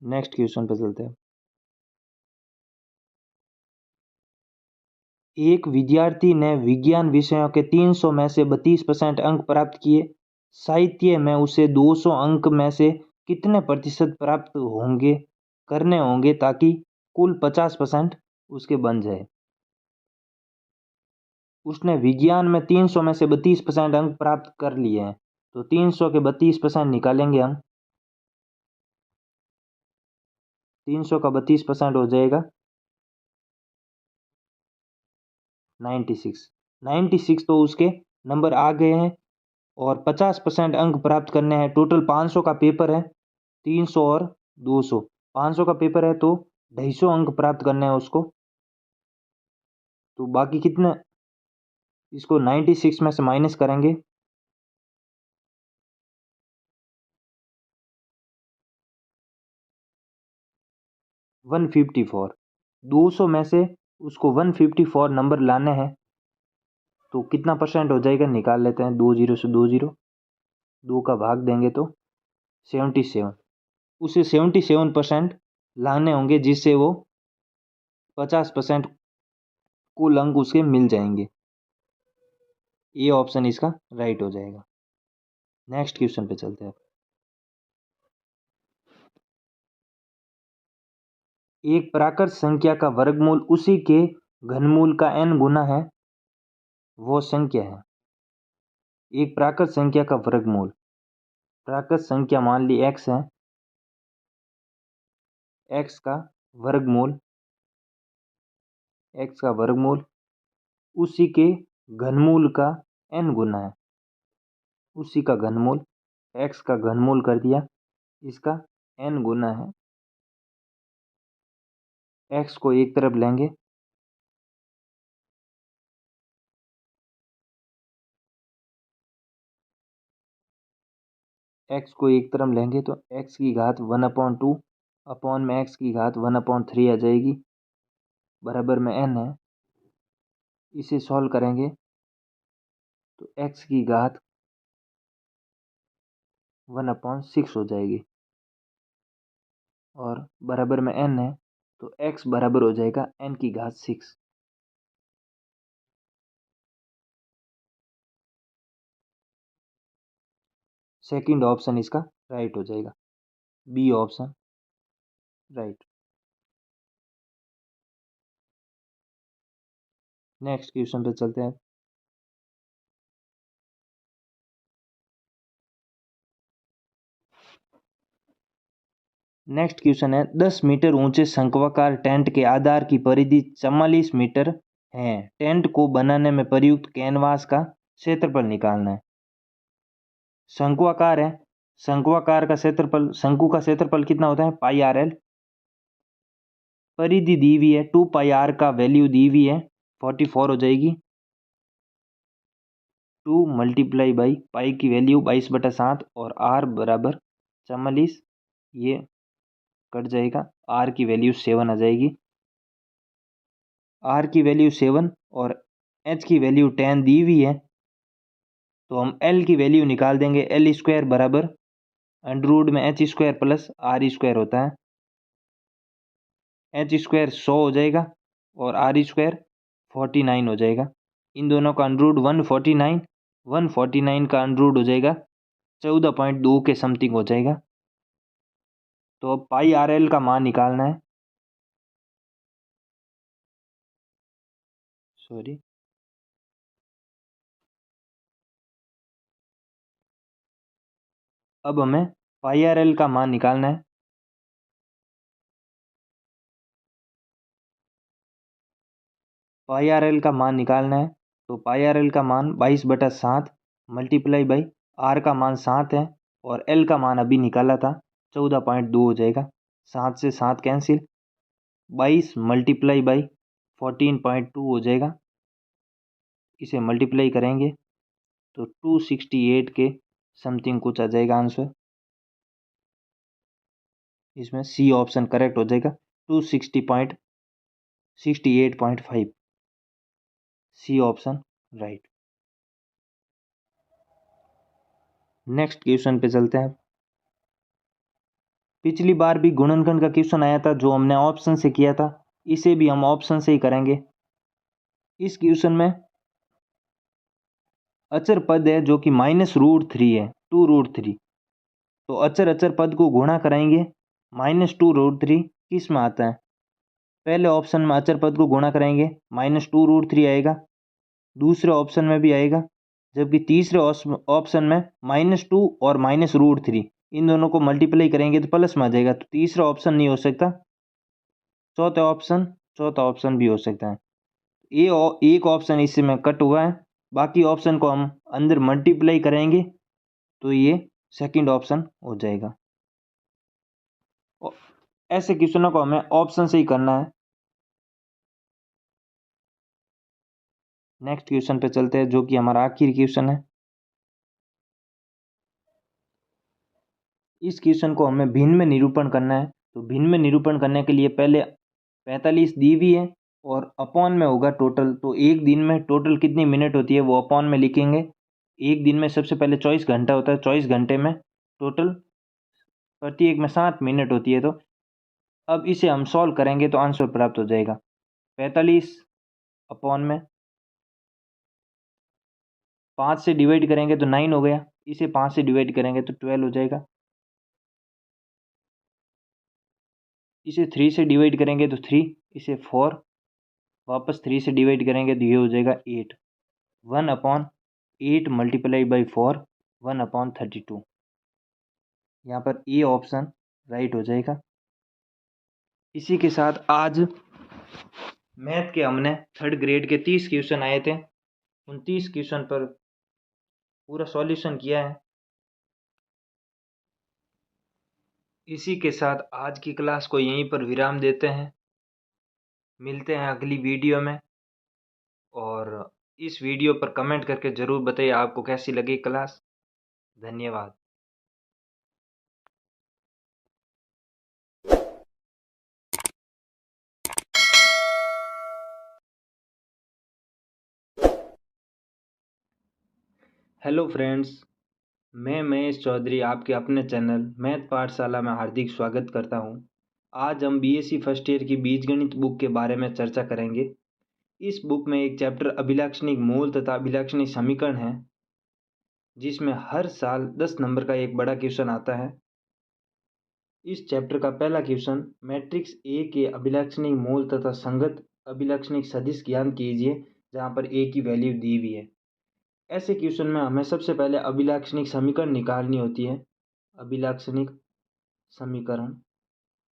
नेक्स्ट क्वेश्चन पे चलते हैं। एक विद्यार्थी ने विज्ञान विषयों के 300 में से 32% अंक प्राप्त किए। साहित्य में उसे 200 अंक में से कितने प्रतिशत प्राप्त होंगे करने होंगे ताकि कुल 50% उसके बन जाए। उसने विज्ञान में 300 में से 32% अंक प्राप्त कर लिए हैं, तो 300 के 32% निकालेंगे हम। 300 का 32% हो जाएगा 96। 96 तो उसके नंबर आ गए हैं, और 50% अंक प्राप्त करने हैं। टोटल 500 का पेपर है, 300 और 200, 500 का पेपर है तो 250 अंक प्राप्त करने हैं उसको। तो बाकी कितने, इसको 96 में से माइनस करेंगे, 154। 200 में से उसको 154 नंबर लाने हैं, तो कितना परसेंट हो जाएगा निकाल लेते हैं। 2 जीरो से 2 जीरो, 2 का भाग देंगे तो 77। उसे 77% लाने होंगे, जिससे वो 50% कुल अंक उसके मिल जाएंगे। ये ऑप्शन इसका राइट हो जाएगा। नेक्स्ट क्वेश्चन पे चलते हैं। एक प्राकृत संख्या का वर्गमूल उसी के घनमूल का n गुना है, वो संख्या है। एक प्राकृत संख्या का वर्गमूल, प्राकृत संख्या मान ली x है, x का वर्गमूल, x का वर्गमूल उसी के घनमूल का n गुना है। उसी का घनमूल, x का घनमूल कर दिया इसका n गुना है, x को एक तरफ लेंगे, x को एक तरफ लेंगे तो x की घात 1/2 अपॉन में x की घात 1/3 आ जाएगी, बराबर में n है। इसे सॉल्व करेंगे तो x की घात 1/6 हो जाएगी और बराबर में n है, तो x बराबर हो जाएगा n की घात 6। सेकंड ऑप्शन इसका राइट हो जाएगा, B option right. Next question पे चलते हैं। नेक्स्ट क्वेश्चन है, 10 मीटर ऊंचे शंक्वाकार टेंट के आधार की परिधि 44 मीटर है। टेंट को बनाने में प्रयुक्त कैनवास का क्षेत्रफल निकालना है। शंक्वाकार है, शंक्वाकार का क्षेत्रफल, शंकु का क्षेत्रफल कितना होता है, पाई आर एल। परिधि दी हुई है 2 पाई आर का वैल्यू दी हुई है 44 हो जाएगी। 2 मल्टीप्लाई बाई पाई की वैल्यू 22/7 और आर बराबर 44, ये कट जाएगा, आर की वैल्यू 7 आ जाएगी। आर की वैल्यू 7 और एच की वैल्यू 10 दी हुई है, तो हम एल की वैल्यू निकाल देंगे। एल स्क्वायर बराबर अंडर में H square plus R square होता है। एच स्क्वायर 100 हो जाएगा और आर स्क्वायर 49 हो जाएगा। इन दोनों का अंडर 149, 149 का अंडर हो जाएगा 14.2 के समथिंग हो जाएगा। तो अब पाई आर एल का मान निकालना है, सॉरी, अब हमें पाई आर एल का मान निकालना है। पाई आर एल का मान निकालना है, तो पाई आर एल का मान 22/7 मल्टीप्लाई बाई आर का मान 7 है और एल का मान अभी निकाला था 14.2 हो जाएगा। 7 से 7 कैंसिल, 22 मल्टीप्लाई बाई 14.2 हो जाएगा। इसे मल्टीप्लाई करेंगे तो 268 के समथिंग कुछ आ जाएगा आंसर। इसमें सी ऑप्शन करेक्ट हो जाएगा, 268.5, C option right. Next question पे चलते हैं। पिछली बार भी गुणनखंड का क्वेश्चन आया था जो हमने ऑप्शन से किया था, इसे भी हम ऑप्शन से ही करेंगे। इस क्वेश्चन में अचर पद है जो कि -√3 है, 2√3। तो अचर अचर पद को गुणा कराएंगे। -2√3 किस में आता है, पहले ऑप्शन में अचर पद को गुणा कराएंगे -2√3 आएगा, दूसरे ऑप्शन में भी आएगा, जबकि तीसरे ऑप्शन में -2 और -√3 इन दोनों को मल्टीप्लाई करेंगे तो प्लस में आ जाएगा, तो तीसरा ऑप्शन नहीं हो सकता, चौथा ऑप्शन भी हो सकता है। ये एक ऑप्शन इससे में कट हुआ है, बाकी ऑप्शन को हम अंदर मल्टीप्लाई करेंगे तो ये सेकंड ऑप्शन हो जाएगा। ऐसे क्वेश्चनों को हमें ऑप्शन से ही करना है। नेक्स्ट क्वेश्चन पे चलते हैं जो कि हमारा आखिरी क्वेश्चन है। इस क्वेश्चन को हमें भिन्न में निरूपण करना है, तो भिन्न में निरूपण करने के लिए पहले 45 दी हुई है और अपॉन में होगा टोटल, तो एक दिन में टोटल कितनी मिनट होती है वो अपॉन में लिखेंगे। एक दिन में सबसे पहले 24 घंटा होता है, 24 घंटे में टोटल प्रत्येक में 7 मिनट होती है। तो अब इसे हम सॉल्व करेंगे तो आंसर प्राप्त हो जाएगा। 45 अपॉन में 5 से डिवाइड करेंगे तो 9 हो गया, इसे 5 से डिवाइड करेंगे तो 12 हो जाएगा, इसे 3 से डिवाइड करेंगे तो 3, इसे 4, वापस 3 से डिवाइड करेंगे तो ये हो जाएगा 8। 1/8 मल्टीप्लाई बाई 4, 1/32। यहाँ पर ए ऑप्शन राइट हो जाएगा। इसी के साथ आज मैथ के हमने थर्ड ग्रेड के 30 क्वेश्चन आए थे, उन 30 क्वेश्चन पर पूरा सॉल्यूशन किया है। इसी के साथ आज की क्लास को यहीं पर विराम देते हैं। मिलते हैं अगली वीडियो में। और इस वीडियो पर कमेंट करके ज़रूर बताइए आपको कैसी लगी क्लास। धन्यवाद। हेलो फ्रेंड्स, मैं महेश चौधरी आपके अपने चैनल मैथ पाठशाला में हार्दिक स्वागत करता हूं। आज हम बीएससी फर्स्ट ईयर की बीजगणित बुक के बारे में चर्चा करेंगे। इस बुक में एक चैप्टर अभिलक्षणिक मूल तथा अभिलक्षणिक समीकरण है, जिसमें हर साल 10 नंबर का एक बड़ा क्वेश्चन आता है। इस चैप्टर का पहला क्वेश्चन, मैट्रिक्स ए के अभिलक्षणिक मूल तथा संगत अभिलक्षणिक सदिश ज्ञात कीजिए, जहाँ पर ए की वैल्यू दी हुई है। ऐसे क्वेश्चन में हमें सबसे पहले अभिलक्षणिक समीकरण निकालनी होती है। अभिलक्षणिक समीकरण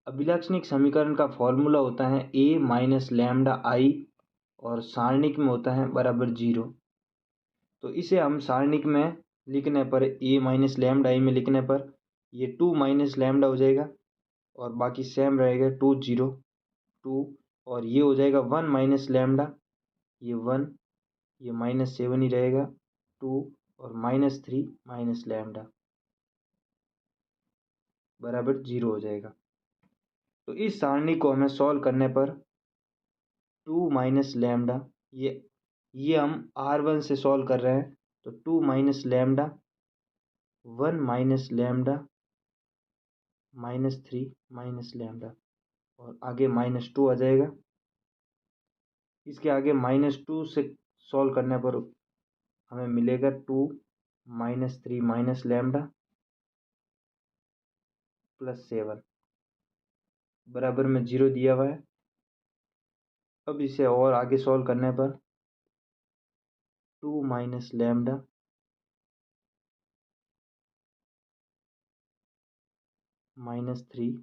अभिलक्षणिक समीकरण का फॉर्मूला होता है a माइनस लैम्डा आई, और सारणिक में होता है बराबर 0। तो इसे हम सारणिक में लिखने पर a माइनस लैम्डा आई में लिखने पर ये 2 माइनस लैम्डा हो जाएगा, और बाकी सेम रहेगा 2 0 2, और ये हो जाएगा 1 माइनस लैम्डा, ये 1, ये -7 ही रहेगा 2, और -3 माइनस लैम्डा बराबर 0 हो जाएगा। तो इस सारणी को हमें सॉल्व करने पर 2 माइनस लैम्डा, ये हम R1 से सॉल्व कर रहे हैं, तो 2 minus lambda, 1 minus lambda, -3 minus lambda, और आगे -2 आ जाएगा। इसके आगे -2 से सॉल्व करने पर हमें मिलेगा 2 -3 माइनस लैम्डा +7 बराबर में 0 दिया हुआ है। अब इसे और आगे सॉल्व करने पर 2 minus lambda -3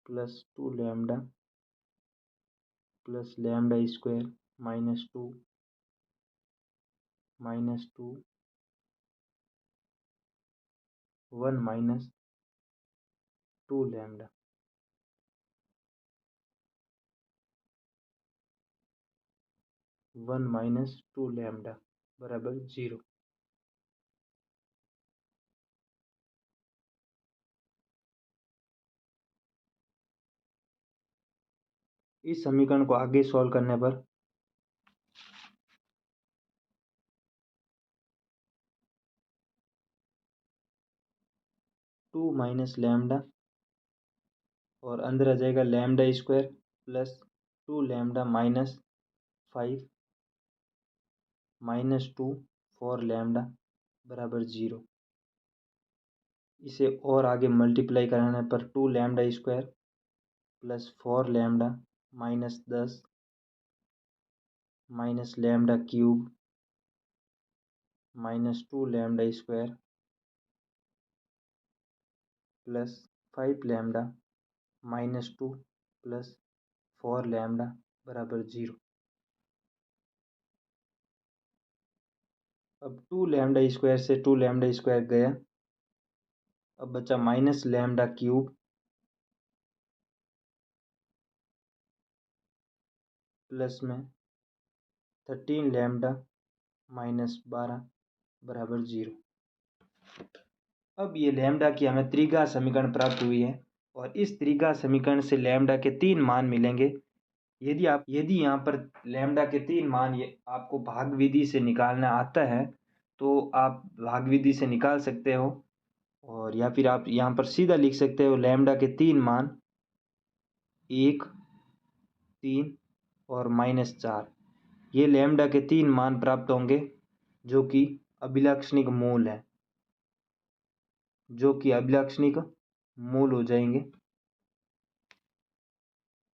+2 lambda plus lambda square -2 -2 1 minus 2 lambda 1 minus 2 lambda बराबर 0। इस समीकरण को आगे सॉल्व करने पर 2 माइनस लैम्डा, और अंदर आ जाएगा lambda square plus 2 lambda -5 -2 4 lambda बराबर 0। इसे और आगे मल्टीप्लाई कराने पर 2 lambda square plus 4 lambda -10 minus lambda cube -2 lambda square plus 5 lambda -2 plus 4 lambda बराबर 0। अब 2 लैम्डा स्क्वायर से 2 लैम्डा स्क्वायर गया, अब बचा माइनस लैम्डा क्यूब प्लस में 13 लैम्डा -12 बराबर 0। अब ये लैम्डा की हमें त्रिघात समीकरण प्राप्त हुई है, और इस त्रिघात समीकरण से लैम्डा के 3 मान मिलेंगे। यदि यहाँ पर लैम्डा के 3 मान ये आपको भाग विधि से निकालना आता है, तो आप भाग विधि से निकाल सकते हो, और या फिर आप यहाँ पर सीधा लिख सकते हो लैम्डा के 3 मान 1 3 और -4। ये लैम्डा के 3 मान प्राप्त होंगे, जो कि अभिलक्षणिक मूल है, जो कि अभिलक्षणिक मूल हो जाएंगे।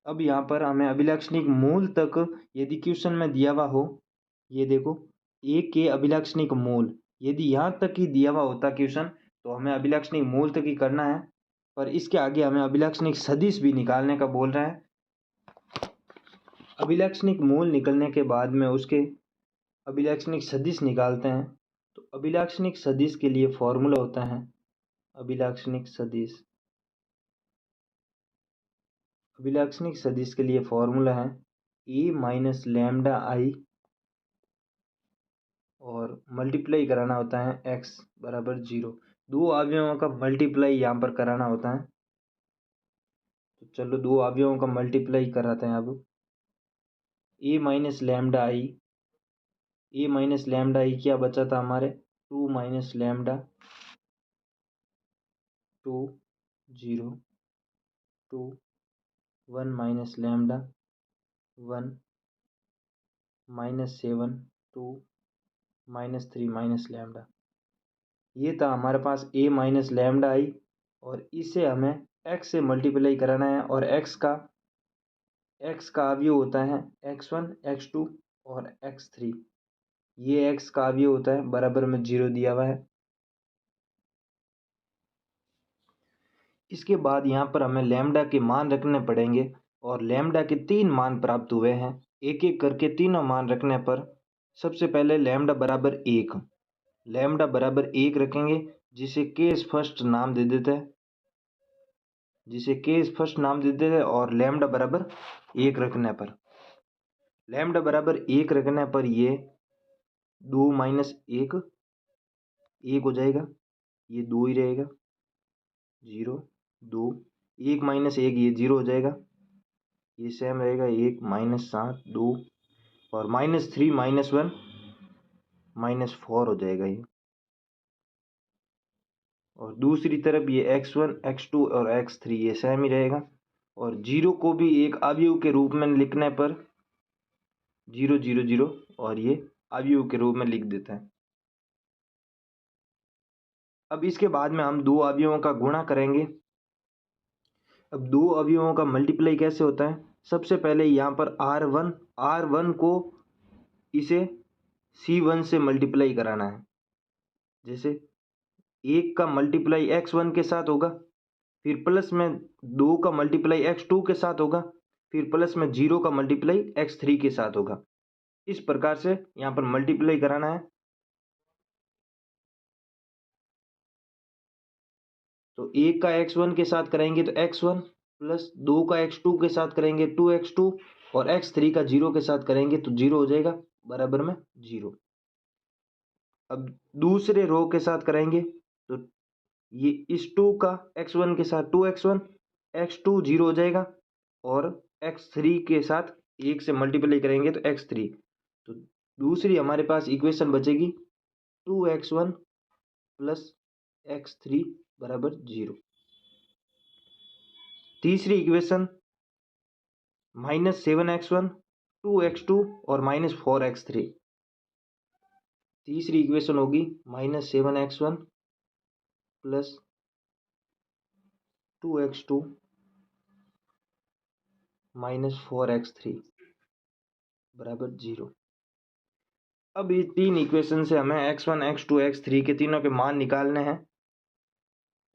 अब यहाँ पर हमें अभिलक्षणिक मूल तक यदि क्वेश्चन में दिया हुआ हो, ये देखो ए के अभिलक्षणिक मूल, यदि यहाँ तक ही दिया हुआ होता क्वेश्चन, तो हमें अभिलक्षणिक मूल तक ही करना है, पर इसके आगे हमें अभिलक्षणिक सदिश भी निकालने का बोल रहा है। अभिलक्षणिक मूल निकलने के बाद में उसके अभिलक्षणिक सदिश निकालते हैं। तो अभिलाक्षणिक सदिश के लिए फॉर्मूला होता है, अभिलाक्षणिक सदिश के लिए फॉर्मूला है ए माइनस लैम्डा आई और मल्टीप्लाई कराना होता है एक्स बराबर 0। दो अवयवों का मल्टीप्लाई यहाँ पर कराना होता है। तो चलो दो अवयवों का मल्टीप्लाई कराते हैं। अब ए माइनस लैम्डा आई क्या बचा था हमारे, 2 minus lambda 2 0 2 1 minus lambda 1 minus 7 2 minus 3 minus lambda. ये था हमारे पास ए माइनस लैम्डा आई और इसे हमें एक्स से मल्टीप्लाई कराना है और एक्स का अवयव होता है x1 x2 और x3। ये एक्स का अवयव होता है, बराबर में 0 दिया हुआ है। इसके बाद यहाँ पर हमें लैम्डा के मान रखने पड़ेंगे और लैम्डा के 3 मान प्राप्त हुए हैं। एक एक करके तीनों मान रखने पर सबसे पहले लैम्डा बराबर 1 रखेंगे, जिसे केस फर्स्ट नाम दे देते हैं, और लैम्डा बराबर 1 रखने पर ये 2 माइनस 1 हो जाएगा, ये 2 ही रहेगा, 0 2 1 माइनस 1 ये 0 हो जाएगा, ये सेम रहेगा, 1 माइनस 7 2 और माइनस 3 माइनस 1 माइनस 4 हो जाएगा ये। और दूसरी तरफ ये x1 x2 और x3 ये सेम ही रहेगा और 0 को भी एक अवयव के रूप में लिखने पर 0 0 0 और ये अवयव के रूप में लिख देते हैं। अब इसके बाद में हम दो अवयवों का गुणा करेंगे। अब दो अवयवों का मल्टीप्लाई कैसे होता है, सबसे पहले यहाँ पर R1 को इसे C1 से मल्टीप्लाई कराना है। जैसे 1 का मल्टीप्लाई x1 के साथ होगा, फिर प्लस में 2 का मल्टीप्लाई x2 के साथ होगा, फिर प्लस में 0 का मल्टीप्लाई x3 के साथ होगा। इस प्रकार से यहाँ पर मल्टीप्लाई कराना है। तो 1 का x1 के साथ करेंगे तो x1 प्लस 2 का x2 के साथ करेंगे 2x2 और x3 का 0 के साथ करेंगे तो 0 हो जाएगा, बराबर में 0। अब दूसरे रो के साथ करेंगे तो ये इस 2 का x1 के साथ 2x1 x2 0 हो जाएगा और x3 के साथ 1 से मल्टीप्लाई करेंगे तो x3। तो दूसरी हमारे पास इक्वेशन बचेगी 2x1 प्लस x3 बराबर 0। तीसरी इक्वेशन -7x1 2x2 और -4x3। तीसरी इक्वेशन होगी -7x1 प्लस 2x2 -4x3 बराबर 0। अब ये तीन इक्वेशन से हमें x1 x2 x3 के तीनों के मान निकालने हैं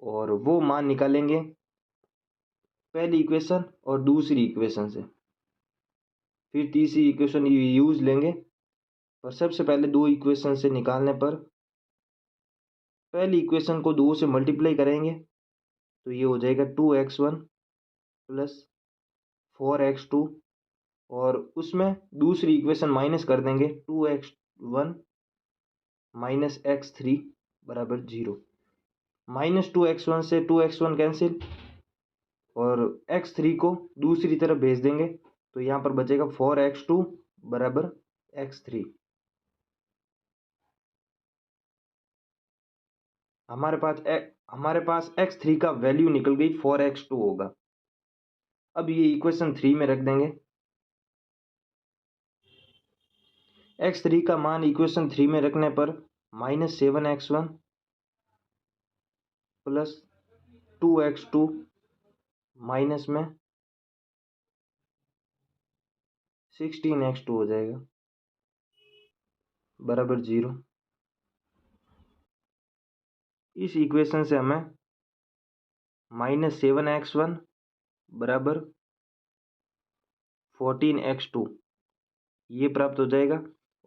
और वो मान निकालेंगे पहली इक्वेशन और दूसरी इक्वेशन से, फिर तीसरी इक्वेशन यूज लेंगे। और सबसे पहले दो इक्वेशन से निकालने पर पहली इक्वेशन को 2 से मल्टीप्लाई करेंगे तो ये हो जाएगा 2x1 प्लस 4x2 और उसमें दूसरी इक्वेशन माइनस कर देंगे 2x1 माइनस x3 बराबर 0। -2x1 से 2x1 कैंसिल और x3 को दूसरी तरफ भेज देंगे तो यहाँ पर बचेगा 4x2 बराबर x3। हमारे पास x3 का वैल्यू निकल गई 4x2 होगा। अब ये इक्वेशन 3 में रख देंगे। x3 का मान इक्वेशन 3 में रखने पर -7x1 प्लस 2x2 माइनस में 16x2 हो जाएगा, बराबर 0। इस इक्वेशन से हमें -7x1 बराबर 14x2 ये प्राप्त हो जाएगा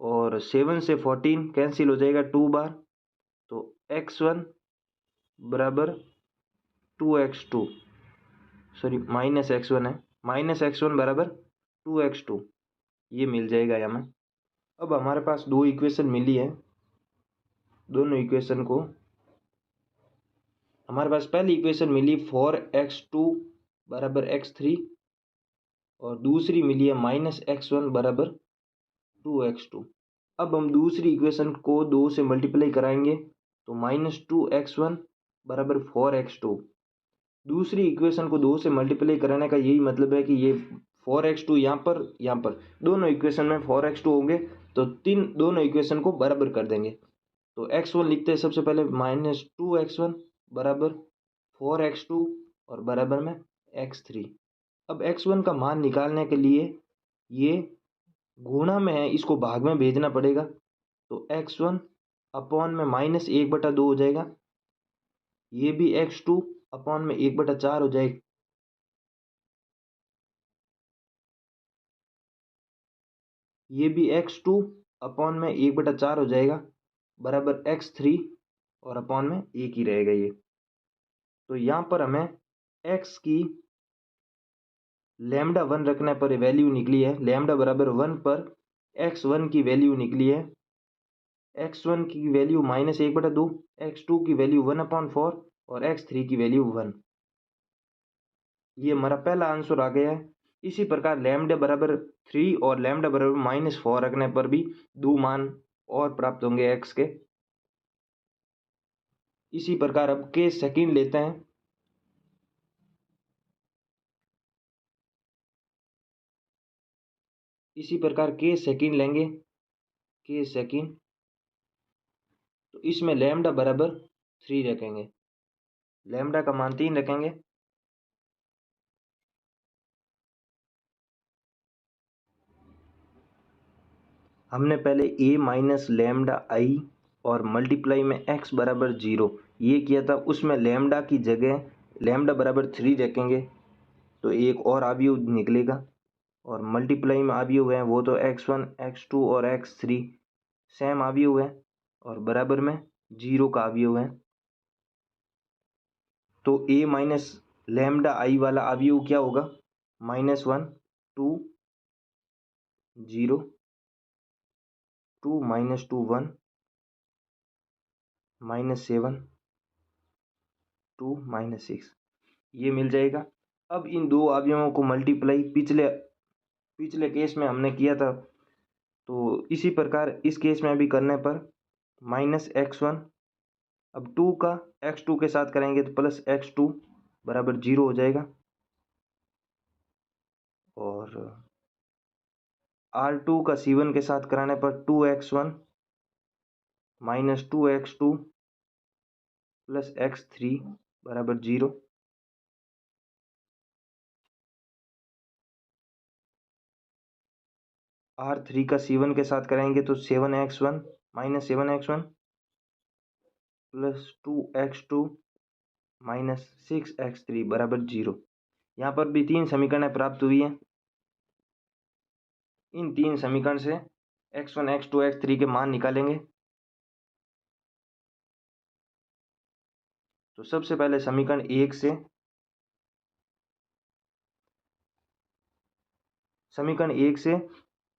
और 7 से 14 कैंसिल हो जाएगा 2 बार, तो x1 बराबर 2x2, सॉरी माइनस x1 है, माइनस x1 बराबर 2x2, ये मिल जाएगा हमें। अब हमारे पास दो इक्वेशन मिली है, दोनों इक्वेशन को हमारे पास पहली इक्वेशन मिली 4x2 बराबर x3 और दूसरी मिली है माइनस x1 बराबर 2x2। अब हम दूसरी इक्वेशन को 2 से मल्टीप्लाई कराएंगे तो माइनस 2x1 बराबर 4x2। दूसरी इक्वेशन को 2 से मल्टीप्लाई कराने का यही मतलब है कि ये 4x2 यहाँ पर दोनों इक्वेशन में 4x2 होंगे तो दोनों इक्वेशन को बराबर कर देंगे। तो x1 लिखते हैं सबसे पहले माइनस 2x1 बराबर 4x2 और बराबर में x3। अब x1 का मान निकालने के लिए ये गुणा में है, इसको भाग में भेजना पड़ेगा, तो x1 अपॉन में माइनस 1/2 हो जाएगा, ये भी x2 अपॉन में 1/4 हो जाएगा, ये भी x2 अपॉन में 1/4 हो जाएगा बराबर x3 और अपॉन में 1 ही रहेगा ये। तो यहाँ पर हमें x की लैम्डा 1 रखने पर वैल्यू निकली है, लैम्डा बराबर 1 पर x1 की वैल्यू निकली है, x1 की वैल्यू माइनस 1/2, x2 की वैल्यू 1/4 और x3 की वैल्यू 1। ये हमारा पहला आंसर आ गया है। इसी प्रकार लैम्डा बराबर 3 और लैम्डा बराबर -4 रखने पर भी दो मान और प्राप्त होंगे x के। इसी प्रकार अब केस सेकंड लेते हैं। इसी प्रकार केस सेकंड लेंगे, केस सेकंड, तो इसमें लैम्डा बराबर 3 रखेंगे, लैम्डा का मान 3 रखेंगे। हमने पहले a माइनस लैम्डा आई और मल्टीप्लाई में x बराबर 0 ये किया था, उसमें लैम्डा की जगह लैम्डा बराबर 3 रखेंगे तो एक और अवयव निकलेगा, और मल्टीप्लाई में अवयव है वो तो x1 x2 और x3 सेम अवयव है और बराबर में 0 का अवयव है। तो a माइनस लैम्डा आई वाला अवयव क्या होगा, -1 2 0 2 -2 1 -7 2 -6, ये मिल जाएगा। अब इन दो अवयवों को मल्टीप्लाई पिछले केस में हमने किया था, तो इसी प्रकार इस केस में भी करने पर -x1, अब 2 का x2 के साथ करेंगे तो प्लस x2 बराबर 0 हो जाएगा, और R2 का C1 के साथ कराने पर 2x1 -2x2 प्लस x3 बराबर 0। R3 का C1 के साथ करेंगे तो 7x1 -7x1 plus 2x2 -6x3 बराबर 0। यहाँ पर भी 3 समीकरणें प्राप्त हुई हैं। इन 3 समीकरण से x1 x2 x3 के मान निकालेंगे। तो सबसे पहले समीकरण 1 से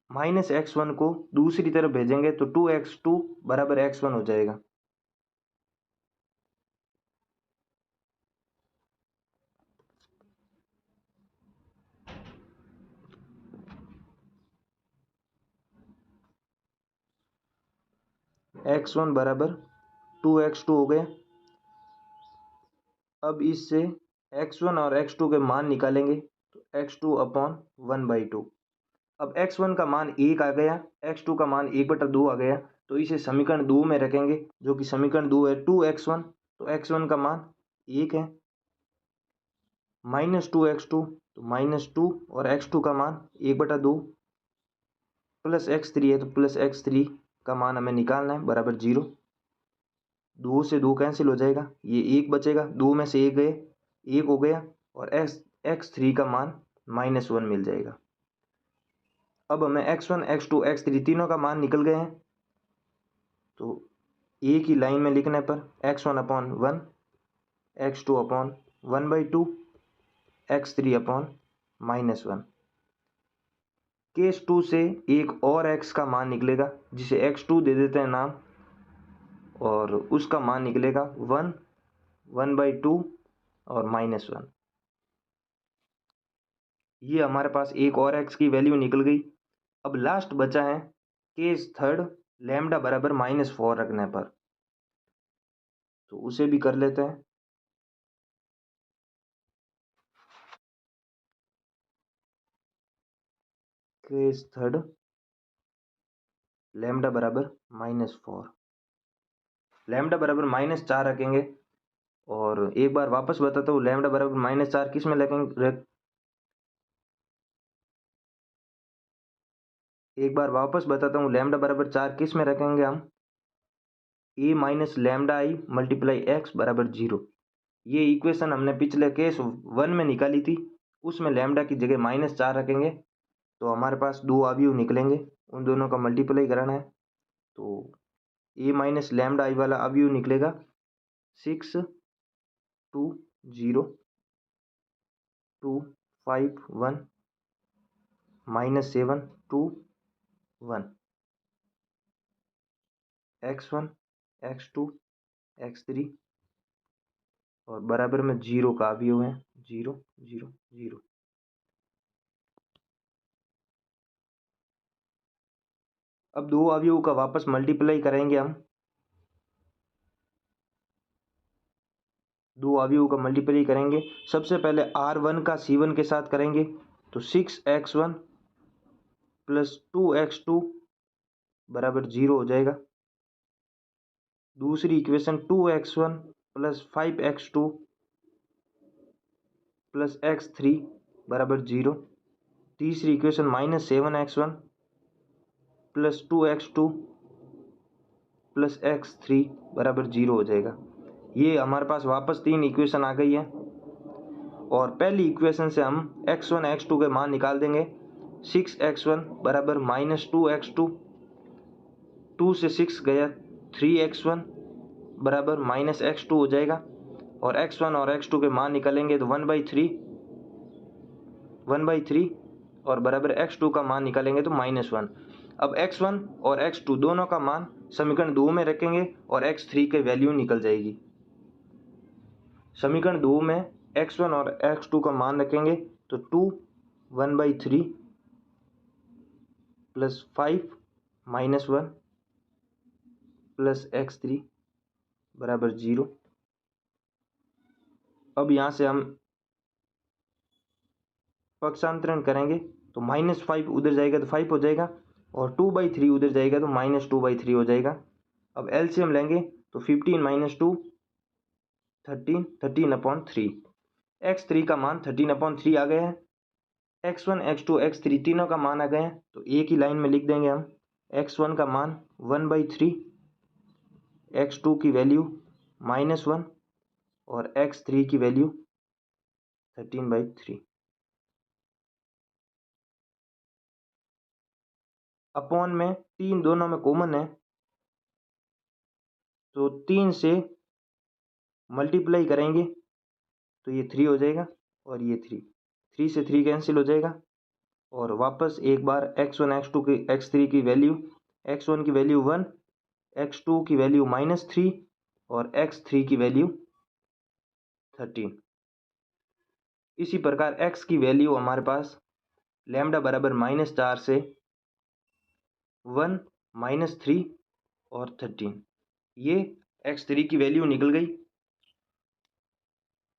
-x1 को दूसरी तरफ भेजेंगे तो 2x2 बराबर x1 हो जाएगा। x1 बराबर 2x2 हो गया। अब इससे x1 और x2 के मान निकालेंगे तो x2 अपॉन 1/2। अब x1 का मान 1 आ गया, x2 का मान 1/2 आ गया, तो इसे समीकरण 2 में रखेंगे, जो कि समीकरण 2 है 2x1, तो x1 का मान 1 है, -2x2 तो -2 और x2 का मान 1/2 प्लस x3 है तो प्लस x3 का मान हमें निकालना है बराबर 0। 2 से 2 कैंसिल हो जाएगा, ये 1 बचेगा, 2 में से 1 गए, 1 हो गया, और x3 का मान -1 मिल जाएगा। अब हमें x1 x2 x3 तीनों का मान निकल गए हैं, तो एक ही लाइन में लिखने पर x1/1, x2/1/2, x3/-1। केस 2 से एक और x का मान निकलेगा, जिसे x2 दे देते हैं नाम, और उसका मान निकलेगा 1, 1/2 और -1। ये हमारे पास एक और x की वैल्यू निकल गई। अब लास्ट बचा है केस थर्ड, लैम्डा बराबर -4 रखने पर, तो उसे भी कर लेते हैं। केस थर्ड, लैम्डा बराबर -4, लैम्डा बराबर -4 रखेंगे। और एक बार वापस बताता हूँ, लैम्डा बराबर -4 किस में रखेंगे, एक बार वापस बताता हूँ, लैम्डा बराबर 4 किस में रखेंगे हम, a minus lambda I multiply x बराबर 0। ये इक्वेशन हमने पिछले केस 1 में निकाली थी, उसमें लैम्डा की जगह -4 रखेंगे तो हमारे पास दो अवयव निकलेंगे, उन दोनों का मल्टीप्लाई कराना है। तो a माइनस लैम्डा आई वाला अवयव निकलेगा 6 2 0 2 5 1 -7 2 1, x1 x2 x3 और बराबर में 0 का अवयव है 0 0 0। अब दो अवयवों का वापस मल्टीप्लाई करेंगे हम, दो अवयवों का मल्टीप्लाई करेंगे। सबसे पहले r1 का c1 के साथ करेंगे, तो 6x1 प्लस 2x2 बराबर 0 हो जाएगा। दूसरी equation 2x1 plus 5x2 plus x3 बराबर 0। तीसरी equation -7x1 plus 2x2 plus x3 बराबर 0 हो जाएगा। ये हमारे पास वापस तीन इक्वेशन आ गई है, और पहली इक्वेशन से हम x1 x2 के मान निकाल देंगे। 6x1 बराबर -2x2, 2 से 6 गया 3x1 बराबर -x2 हो जाएगा, और x1 और x2 के मान निकालेंगे तो 1/3 और बराबर x2 का मान निकालेंगे तो -1। अब x1 और x2 दोनों का मान समीकरण 2 में रखेंगे और x3 के वैल्यू निकल जाएगी। समीकरण 2 में x1 और x2 का मान रखेंगे तो 2 1/3 प्लस 5 -1 प्लस x3 बराबर 0। अब यहाँ से हम पक्षांतरण करेंगे तो -5 उधर जाएगा तो 5 हो जाएगा, और 2/3 उधर जाएगा तो -2/3 हो जाएगा। अब एलसीएम लेंगे तो 15 - 2 13, 13/3। x3 का मान 13/3 आ गया है। x1 x2 x3 तीनों का मान आ गए हैं, तो एक ही लाइन में लिख देंगे हम। x1 का मान 1/3, x2 की वैल्यू -1 और x3 की वैल्यू 13/3। अपॉन में 3 दोनों में कॉमन है, तो 3 से मल्टीप्लाई करेंगे तो ये 3 हो जाएगा, और ये 3 से 3 कैंसिल हो जाएगा। और वापस एक बार x1 x2 की x3 की वैल्यू, x1 की वैल्यू 1, x2 की वैल्यू -3 और x3 की वैल्यू 13। इसी प्रकार x की वैल्यू हमारे पास लैम्डा बराबर -4 से 1 -3 और 13, ये x3 की वैल्यू निकल गई।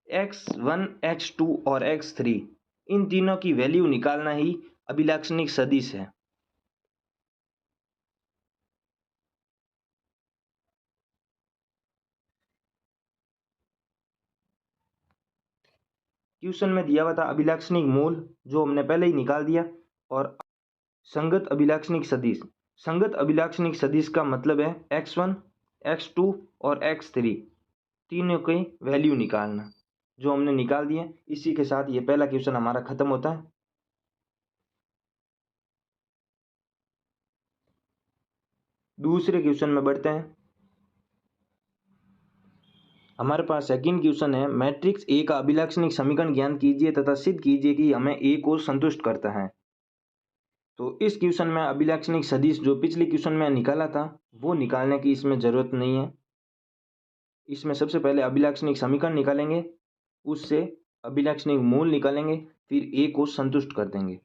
x1 x2 और x3 इन तीनों की वैल्यू निकालना ही अभिलाक्षणिक सदिश है। क्वेश्चन में दिया हुआ था अभिलाक्षणिक मूल, जो हमने पहले ही निकाल दिया। और संगत अभिलाक्षणिक सदिश, संगत अभिलाक्षणिक सदिश का मतलब है x1 x2 और x3 तीनों की वैल्यू निकालना, जो हमने निकाल दिए। इसी के साथ ये पहला क्वेश्चन हमारा खत्म होता है। दूसरे क्वेश्चन में बढ़ते हैं। हमारे पास सेकंड क्वेश्चन है, मैट्रिक्स ए का अभिलक्षणिक समीकरण ज्ञात कीजिए तथा सिद्ध कीजिए कि हमें ए को संतुष्ट करता है। तो इस क्वेश्चन में अभिलक्षणिक सदिश जो पिछले क्वेश्चन में निकाला था वो निकालने की इसमें ज़रूरत नहीं है। इसमें सबसे पहले अभिलक्षणिक समीकरण निकालेंगे, उससे अभिलक्षणिक मूल निकालेंगे, फिर ए को संतुष्ट कर देंगे।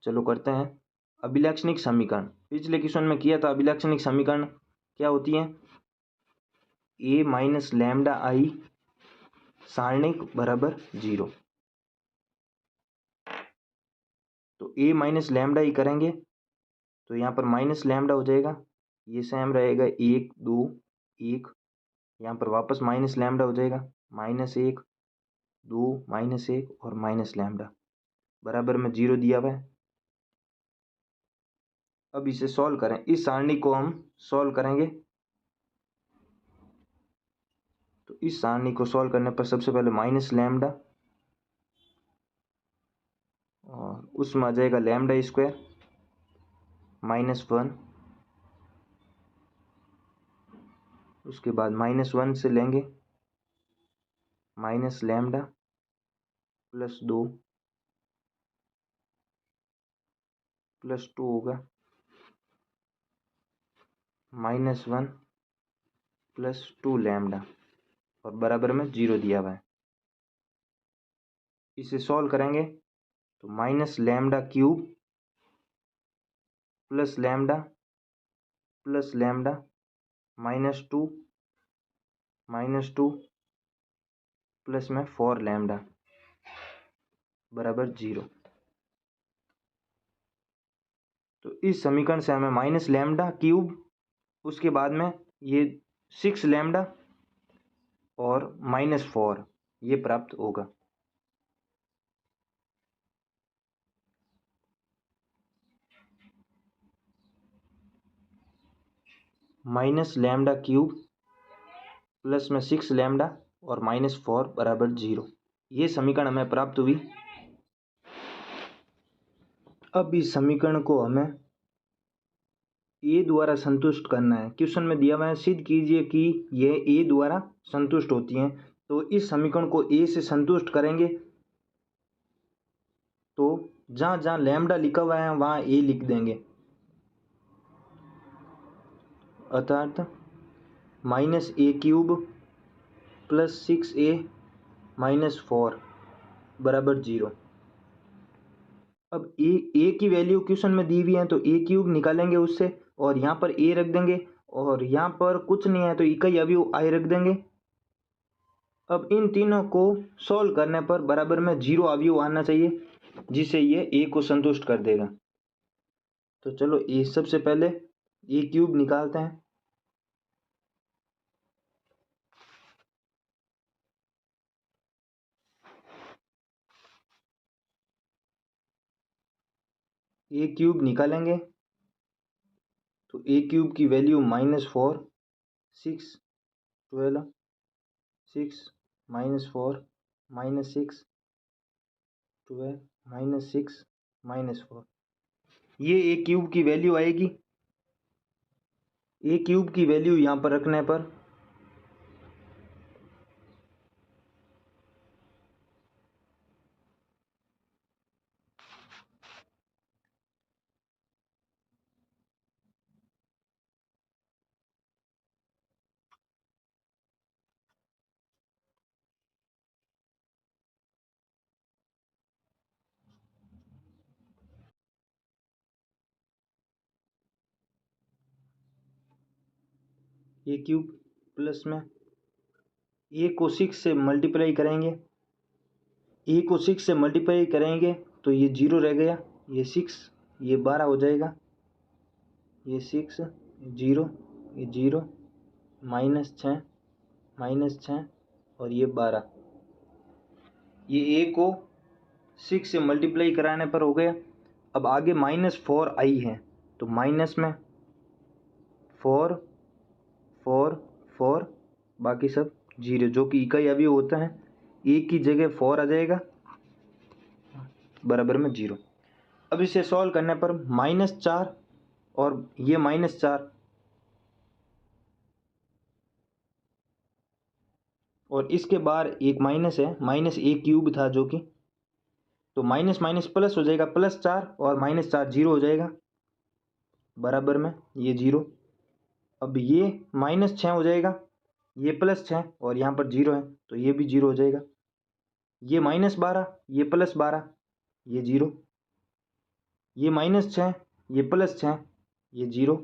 चलो करते हैं। अभिलक्षणिक समीकरण पिछले क्वेश्चन में किया था। अभिलक्षणिक समीकरण क्या होती है? ए माइनस लैम्डा आई सारणिक बराबर 0। तो ए माइनस लैम्डा आई करेंगे तो यहाँ पर माइनस लैम्डा हो जाएगा, ये सेम रहेगा 1 2 1, यहाँ पर वापस माइनस लैम्डा हो जाएगा, -1 2 -1 और माइनस लैम्डा बराबर में 0 दिया हुआ है। अब इसे सॉल्व करें, इस सारणी को हम सॉल्व करेंगे। तो इस सारणी को सॉल्व करने पर सबसे पहले माइनस लैम्डा और उसमें आ जाएगा लैम्डा स्क्वायर -1, उसके बाद -1 से लेंगे माइनस लैम्डा +2 +2 होगा -1 +2 लैम्डा और बराबर में 0 दिया हुआ है। इसे सॉल्व करेंगे तो minus lambda cube plus lambda -2 plus में 4 लैम्डा बराबर 0। तो इस समीकरण से हमें माइनस लैम्डा क्यूब, उसके बाद में ये 6 लैम्डा और -4 ये प्राप्त होगा। माइनस लैम्डा क्यूब प्लस में 6 लैम्डा और -4 बराबर 0, ये समीकरण हमें प्राप्त हुई। अब इस समीकरण को हमें ए द्वारा संतुष्ट करना है। क्वेश्चन में दिया हुआ है सिद्ध कीजिए कि यह ए द्वारा संतुष्ट होती हैं। तो इस समीकरण को ए से संतुष्ट करेंगे तो जहाँ जहाँ लैम्डा लिखा हुआ है वहाँ ए लिख देंगे, अर्थात -a³ + 6a - 4 बराबर 0। अब ए की वैल्यू क्वेश्चन में दी हुई है तो a³ निकालेंगे उससे और यहाँ पर a रख देंगे और यहाँ पर कुछ नहीं है तो इकाई अवयव i रख देंगे। अब इन तीनों को सॉल्व करने पर बराबर में 0 अवयव आना चाहिए जिससे ये a को संतुष्ट कर देगा। तो चलो ये सबसे पहले a³ निकालते हैं। a³ निकालेंगे तो a³ की वैल्यू -4 6 12 6 -4 -6 12 -6 -4, ये a³ की वैल्यू आएगी। a³ की वैल्यू यहाँ पर रखने पर a³ प्लस में a को 6 से मल्टीप्लाई करेंगे, a को 6 से मल्टीप्लाई करेंगे तो ये 0 रह गया, ये 6 ये 12 हो जाएगा, ये 6 0 ये 0 -6 और ये 12, ये a को 6 से मल्टीप्लाई कराने पर हो गया। अब आगे -4 आई है तो माइनस में 4 4 4 बाकी सब 0 जो कि इकाई अवयव होता है, a की जगह 4 आ जाएगा बराबर में 0। अब इसे सॉल्व करने पर -4 और ये -4 और इसके बाहर एक माइनस है, माइनस ए क्यूब था जो कि, तो माइनस माइनस प्लस हो जाएगा, +4 और -4 जीरो हो जाएगा, बराबर में ये जीरो। अब ये -6 हो जाएगा, ये +6 और यहाँ पर जीरो है तो ये भी जीरो हो जाएगा। ये -12, ये +12, ये जीरो। ये -6, ये +6, ये जीरो।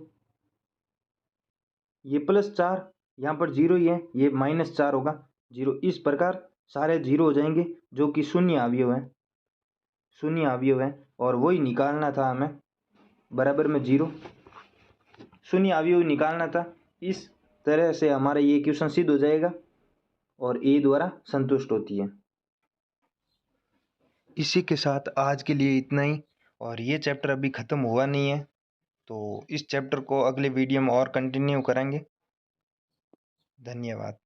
ये +4, यहाँ पर जीरो ही है, ये -4 होगा, जीरो। इस प्रकार सारे जीरो हो जाएंगे जो कि शून्य अवयव है, शून्य अवयव है, और वही निकालना था हमें, बराबर में जीरो। शून्य अवयव निकालना था। इस तरह से हमारा ये क्वेश्चन सिद्ध हो जाएगा और ए द्वारा संतुष्ट होती है। इसी के साथ आज के लिए इतना ही, और ये चैप्टर अभी ख़त्म हुआ नहीं है, तो इस चैप्टर को अगले वीडियो में और कंटिन्यू करेंगे। धन्यवाद।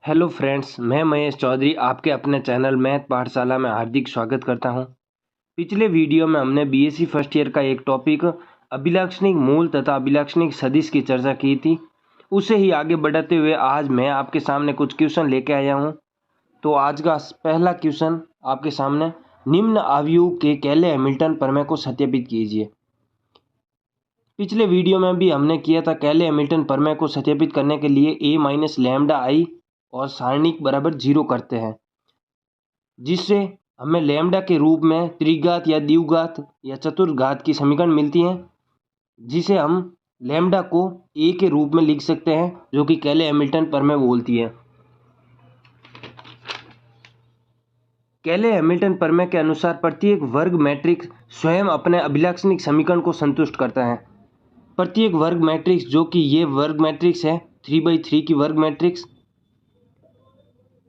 हेलो फ्रेंड्स, मैं महेश चौधरी आपके अपने चैनल मैथ पाठशाला में हार्दिक स्वागत करता हूं। पिछले वीडियो में हमने बीएससी फर्स्ट ईयर का एक टॉपिक अभिलक्षणिक मूल तथा अभिलक्षणिक सदिश की चर्चा की थी। उसे ही आगे बढ़ाते हुए आज मैं आपके सामने कुछ क्वेश्चन लेके आया हूं। तो आज का पहला क्वेश्चन आपके सामने, निम्न आव्यूह के केले हैमिल्टन प्रमेय को सत्यापित कीजिए। पिछले वीडियो में भी हमने किया था, केले हैमिल्टन प्रमेय को सत्यापित करने के लिए a माइनस लैम्डा आई और सारणिक बराबर 0 करते हैं, जिससे हमें लैम्डा के रूप में त्रिघात या द्विघात या चतुर्घात की समीकरण मिलती हैं, जिसे हम लैम्डा को a के रूप में लिख सकते हैं, जो कि केले हैमिल्टन प्रमेय बोलती है। केले हैमिल्टन प्रमेय के अनुसार प्रत्येक वर्ग मैट्रिक्स स्वयं अपने अभिलक्षणिक समीकरण को संतुष्ट करता है। प्रत्येक वर्ग मैट्रिक्स, जो कि ये वर्ग मैट्रिक्स है 3/3 की वर्ग मैट्रिक्स,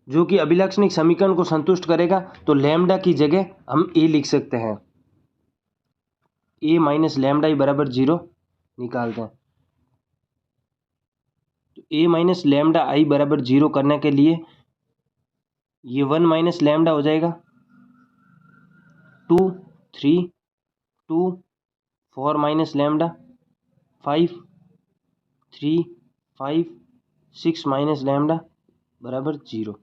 जो कि अभिलक्षणिक समीकरण को संतुष्ट करेगा, तो लैम्डा की जगह हम ए लिख सकते हैं। a माइनस लैम्डा ई बराबर 0 निकालते हैं, तो a माइनस लैम्डा आई बराबर 0 करने के लिए ये 1 माइनस लैम्डा हो जाएगा, 2 3 2 4 माइनस लैम्डा 5 3 5 6 माइनस लैम्डा बराबर 0।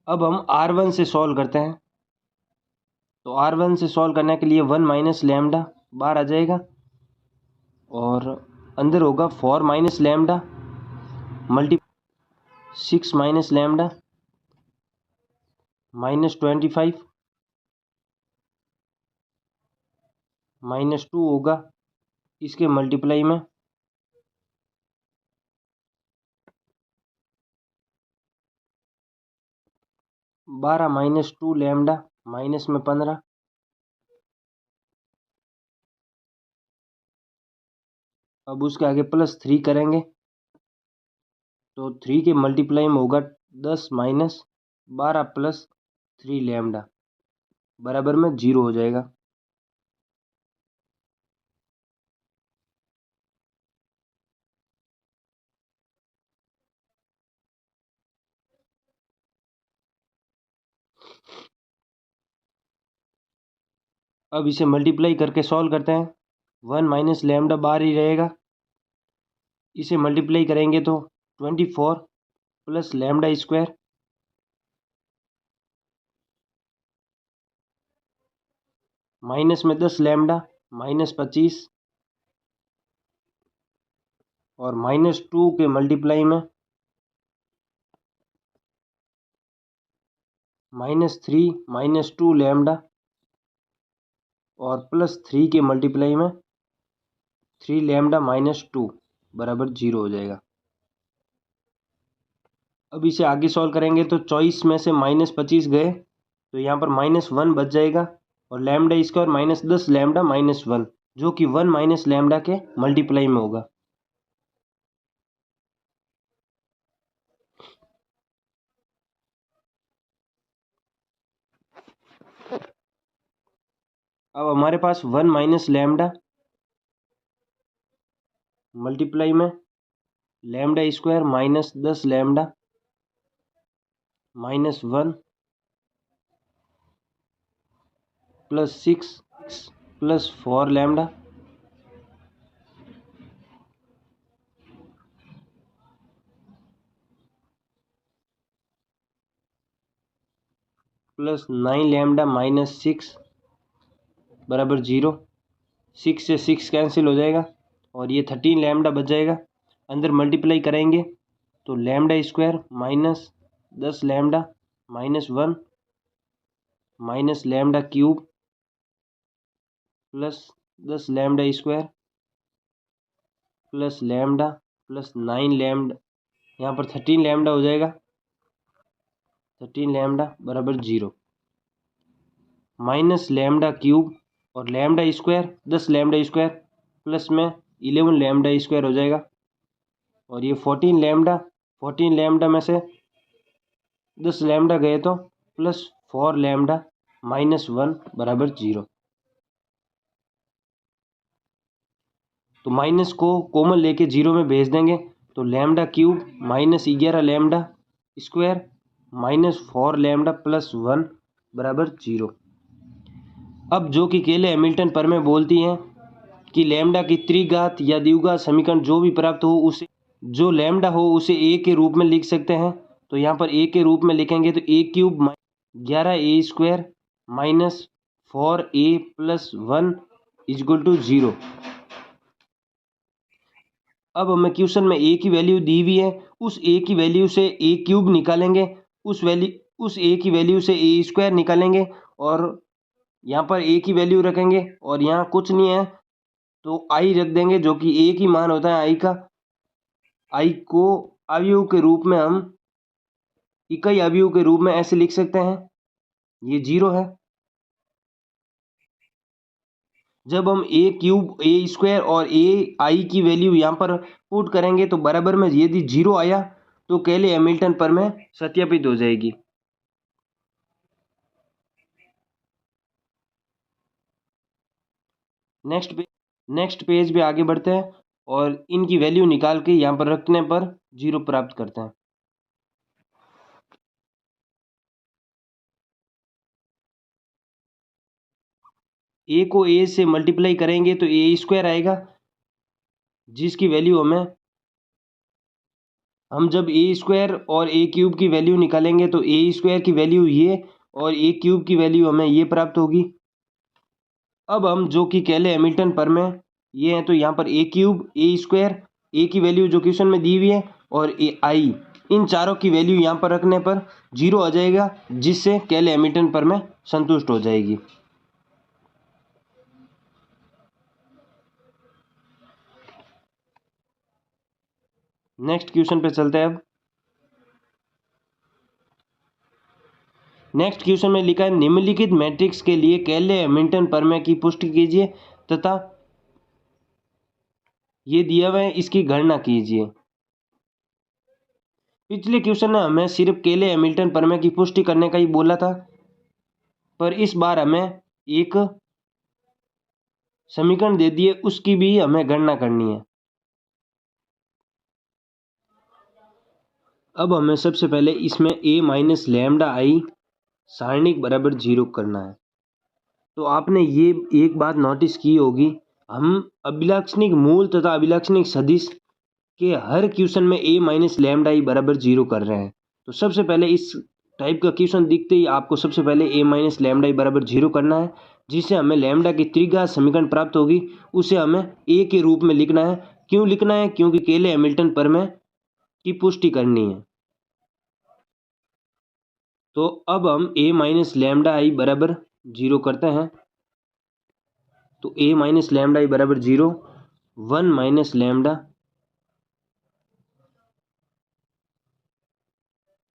अब हम R1 से सॉल्व करते हैं, तो R1 से सॉल्व करने के लिए 1 माइनस लैम्डा बाहर आ जाएगा और अंदर होगा 4 minus lambda multi 6 minus lambda -25 -2 होगा इसके मल्टीप्लाई में, -12 -2 लैम्डा माइनस में 15, अब उसके आगे +3 करेंगे तो 3 के मल्टीप्लाई में होगा 10 माइनस 12 + 3 लैम्डा बराबर में 0 हो जाएगा। अब इसे मल्टीप्लाई करके सॉल्व करते हैं, 1 माइनस लैम्डा बाहर ही रहेगा, इसे मल्टीप्लाई करेंगे तो 24 + लैम्डा स्क्वायर माइनस में 10 लैम्डा -25 और -2 के मल्टीप्लाई में -3 -2 लैम्डा और +3 के मल्टीप्लाई में 3 लैम्डा -2 बराबर 0 हो जाएगा। अब इसे आगे सॉल्व करेंगे तो 24 में से -25 गए तो यहाँ पर -1 बच जाएगा और लैम्डा स्क्वायर -10 लैम्डा -1, जो कि 1 माइनस लैम्डा के मल्टीप्लाई में होगा। अब हमारे पास 1 माइनस लैम्डा मल्टीप्लाई में lambda square -10 lambda -1 plus 6 plus 4 lambda plus 9 lambda minus 6 बराबर 0। 6 से 6 कैंसिल हो जाएगा और ये 13 लैम्डा बच जाएगा। अंदर मल्टीप्लाई करेंगे तो lambda square minus 10 lambda minus 1 minus lambda cube plus 10 lambda square plus lambda plus 9 lambda, यहाँ पर 13 लैम्डा हो जाएगा। 13 लैम्डा बराबर 0 माइनस लैम्डा क्यूब और lambda square 10 lambda square plus में 11 लैम्डा स्क्वायर हो जाएगा और ये 14 लैम्डा में से 10 लैम्डा गए तो प्लस 4 लैम्डा माइनस 1 बराबर 0। तो माइनस को कॉमन लेके 0 में भेज देंगे तो lambda cube minus 11 lambda square minus 4 lambda plus 1 बराबर 0। अब जो कि केले हैमिल्टन प्रमेय बोलती हैं कि लैम्डा की त्रिघात या द्विघात समीकरण जो भी प्राप्त हो उसे जो लैम्डा हो उसे ए के रूप में लिख सकते हैं। तो यहाँ पर ए के रूप में लिखेंगे तो A cube 11 A square minus 4 A plus 1 is equal to 0। अब हमें क्वेश्चन में ए की वैल्यू दी हुई है, उस ए की वैल्यू से ए क्यूब निकालेंगे, उस ए की वैल्यू से ए स्क्वायर निकालेंगे और यहाँ पर ए की वैल्यू रखेंगे और यहाँ कुछ नहीं है तो आई रख देंगे जो कि ए की मान होता है आई का। आई को अवयव के रूप में हम इकाई अवयव के रूप में ऐसे लिख सकते हैं, ये 0 है। जब हम ए क्यूब ए स्क्वायर और ए आई की वैल्यू यहाँ पर पुट करेंगे तो बराबर में यदि 0 आया तो केले हैमिल्टन प्रमेय सत्यापित हो जाएगी। नेक्स्ट पेज पे आगे बढ़ते हैं और इनकी वैल्यू निकाल के यहाँ पर रखने पर 0 प्राप्त करते हैं। ए को ए से मल्टीप्लाई करेंगे तो ए स्क्वायर आएगा जिसकी वैल्यू हम जब ए स्क्वायर और ए क्यूब की वैल्यू निकालेंगे तो ए स्क्वायर की वैल्यू ये और ए क्यूब की वैल्यू हमें ये प्राप्त होगी। अब हम जो कि केले हैमिल्टन प्रमेय ये है तो यहाँ पर ए क्यूब ए स्क्वायर ए की वैल्यू जो क्वेश्चन में दी हुई है और ए आई इन चारों की वैल्यू यहाँ पर रखने पर 0 आ जाएगा जिससे केले हैमिल्टन प्रमेय संतुष्ट हो जाएगी। नेक्स्ट क्वेश्चन पे चलते हैं। अब नेक्स्ट क्वेश्चन में लिखा है निम्नलिखित मैट्रिक्स के लिए केले हैमिल्टन प्रमेय की पुष्टि कीजिए तथा ये दिया हुआ है इसकी गणना कीजिए। पिछले क्वेश्चन में हमें सिर्फ केले हैमिल्टन प्रमेय की पुष्टि करने का ही बोला था, पर इस बार हमें एक समीकरण दे दिए उसकी भी हमें गणना करनी है। अब हमें सबसे पहले इसमें a माइनस लैम्डा आई सारणिक बराबर 0 करना है। तो आपने ये एक बात नोटिस की होगी, हम अभिलक्षणिक मूल तथा अभिलक्षणिक सदिश के हर क्वेश्चन में a माइनस लैम्डा आई बराबर 0 कर रहे हैं। तो सबसे पहले इस टाइप का क्वेश्चन दिखते ही आपको सबसे पहले a माइनस लैम्डा आई बराबर 0 करना है, जिससे हमें लैम्डा की त्रिघात समीकरण प्राप्त होगी। उसे हमें a के रूप में लिखना है। क्यों लिखना है? क्योंकि केले हैमिल्टन प्रमेय की पुष्टि करनी है। तो अब हम a माइनस लैम्डा आई बराबर 0 करते हैं। तो a माइनस लैम्डा आई बराबर 0, 1 minus lambda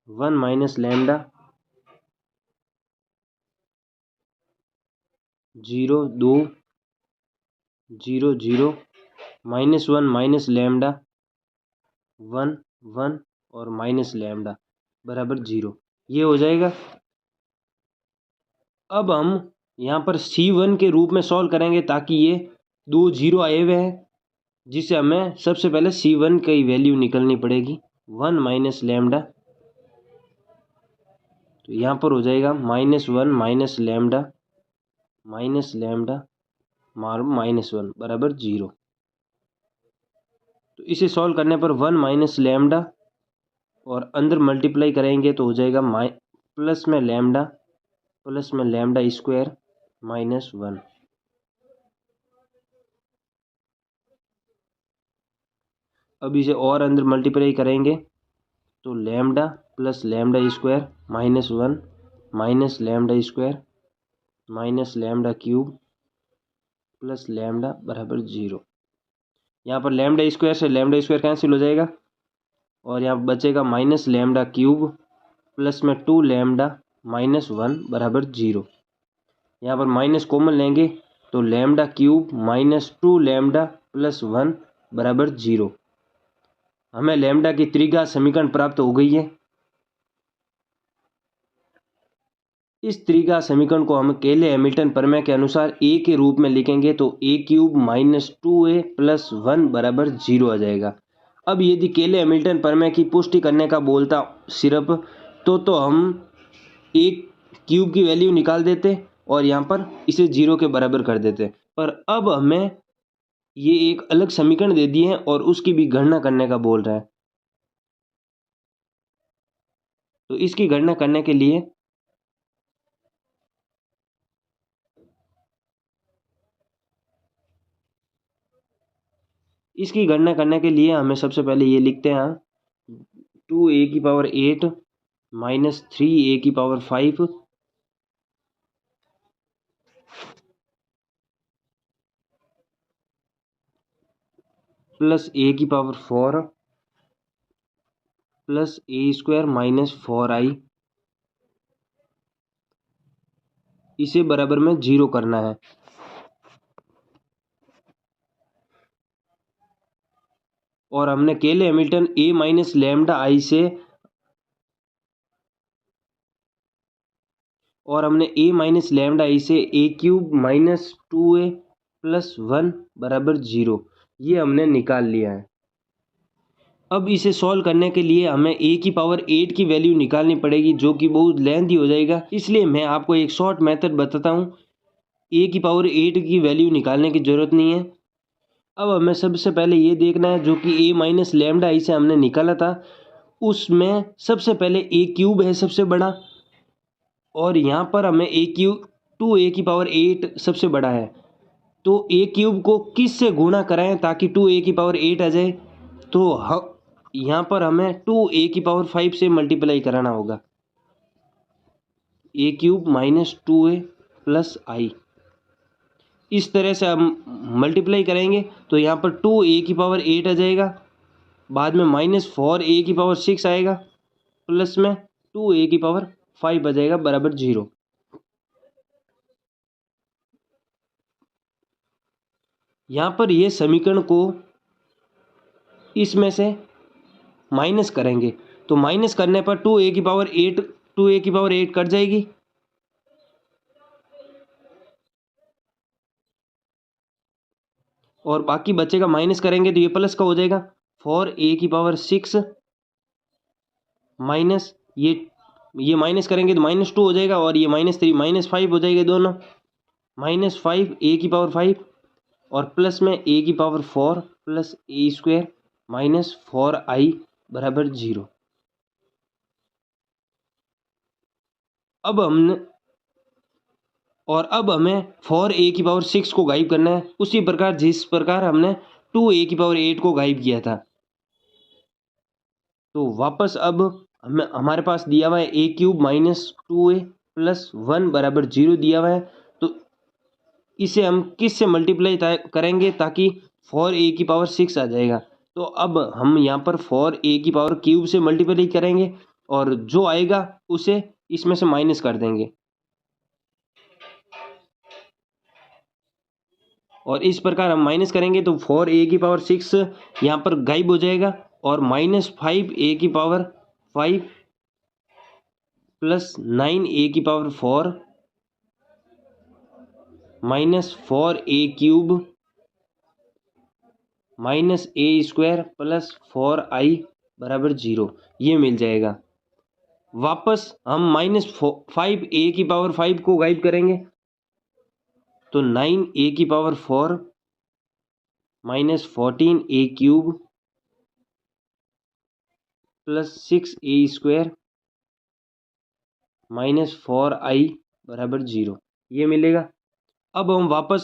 1 minus lambda 0 2 0 0 minus 1 minus lambda 1 1 और माइनस लैम्डा बराबर 0, ये हो जाएगा। अब हम यहाँ पर C1 के रूप में सॉल्व करेंगे ताकि ये 2 0 आए हुए हैं, जिससे हमें सबसे पहले C1 की वैल्यू निकलनी पड़ेगी 1 माइनस लैम्डा। तो यहाँ पर हो जाएगा -1 माइनस लैम्डा माइनस लैम्डा -1 बराबर 0। तो इसे सॉल्व करने पर 1 माइनस लैम्डा और अंदर मल्टीप्लाई करेंगे तो हो जाएगा प्लस में लैम्डा स्क्वायर -1। अब इसे और अंदर मल्टीप्लाई करेंगे तो lambda plus lambda square -1 minus lambda square minus lambda cube plus lambda बराबर 0। यहाँ पर लैम्डा स्क्वायर से लैम्डा स्क्वायर कैंसिल हो जाएगा और यहाँ बचेगा माइनस लैम्डा क्यूब प्लस में 2 लैम्डा -1 बराबर 0। यहाँ पर माइनस कॉमन लेंगे तो लैम्डा क्यूब -2 लैम्डा प्लस 1 बराबर 0। हमें लैम्डा की त्रिघात समीकरण प्राप्त हो गई है। इस त्रिघात समीकरण को हम केले हैमिल्टन प्रमेय के अनुसार a के रूप में लिखेंगे तो a³ -2a प्लस 1 बराबर 0 आ जाएगा। अब यदि केले हैमिल्टन प्रमेय की पुष्टि करने का बोलता सिर्फ तो हम a³ की वैल्यू निकाल देते और यहाँ पर इसे 0 के बराबर कर देते, पर अब हमें ये एक अलग समीकरण दे दिए हैं और उसकी भी गणना करने का बोल रहा है। तो इसकी गणना करने के लिए हमें सबसे पहले ये लिखते हैं 2a⁸ minus 3a⁵ plus a⁴ plus a² -4i, इसे बराबर में 0 करना है। और हमने केले हैमिल्टन a माइनस लैम्डा आई से a³ -2a प्लस 1 बराबर 0 ये हमने निकाल लिया है। अब इसे सॉल्व करने के लिए हमें a⁸ की वैल्यू निकालनी पड़ेगी, जो कि बहुत लेंथी हो जाएगा, इसलिए मैं आपको एक शॉर्ट मेथड बताता हूँ। a⁸ की वैल्यू निकालने की ज़रूरत नहीं है। अब हमें सबसे पहले ये देखना है जो कि a माइनस लैम्डा आई से हमने निकाला था, उसमें सबसे पहले a³ है सबसे बड़ा, और यहाँ पर हमें a³ सबसे बड़ा है। तो a³ को किस से गुणा कराएं ताकि 2a⁸ आ जाए, तो यहाँ पर हमें 2a⁵ से मल्टीप्लाई कराना होगा। a³ -2a प्लस i, इस तरह से हम मल्टीप्लाई करेंगे तो यहाँ पर 2a⁸ आ जाएगा, बाद में -4a�6 आएगा, प्लस में 2a⁵ आ जाएगा बराबर 0। यहाँ पर ये समीकरण को इसमें से माइनस करेंगे तो माइनस करने पर 2a⁸ कट जाएगी, और बाकी बचेगा माइनस करेंगे तो ये प्लस का हो जाएगा 4a�6 माइनस ये माइनस करेंगे तो -2 हो जाएगा, और ये -3 -5 हो जाएगा दोनों, -5a⁵ और प्लस में a⁴ प्लस a² -4i बराबर 0। अब हमें 4a�6 को गायब करना है, उसी प्रकार जिस प्रकार हमने 2a⁸ को गायब किया था। तो वापस अब हमारे पास दिया हुआ है a³ -2a प्लस 1 बराबर 0 दिया हुआ है, तो इसे हम किस से मल्टीप्लाई करेंगे ताकि 4a�6 आ जाएगा। तो अब हम यहाँ पर 4a³ से मल्टीप्लाई करेंगे और जो आएगा उसे इसमें से माइनस कर देंगे, और इस प्रकार हम माइनस करेंगे तो 4a�6 यहाँ पर गायब हो जाएगा, और -5a⁵ plus 9a⁴ -4a³ -a² plus 4i बराबर 0 ये मिल जाएगा। वापस हम -5a⁵ को गायब करेंगे तो 9a⁴ minus 14a³ plus 6a² minus 4i बराबर 0 ये मिलेगा। अब हम वापस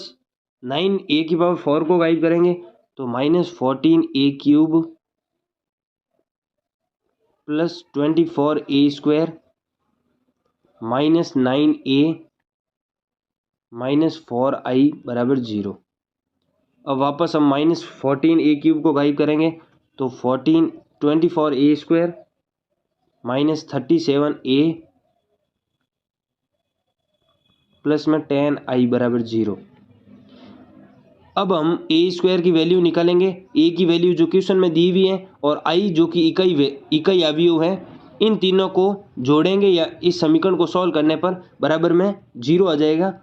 9a⁴ को गायब करेंगे तो minus 14a³ plus 24a² minus 9a minus 4i बराबर 0। अब वापस हम माइनस 14a³ को गायब करेंगे तो 24a² माइनस 37a प्लस में 10i बराबर 0। अब हम a² की वैल्यू निकालेंगे। a की वैल्यू जो क्वेश्चन में दी हुई है और i जो कि इकाई अवयव है, इन तीनों को जोड़ेंगे या इस समीकरण को सॉल्व करने पर बराबर में 0 आ जाएगा,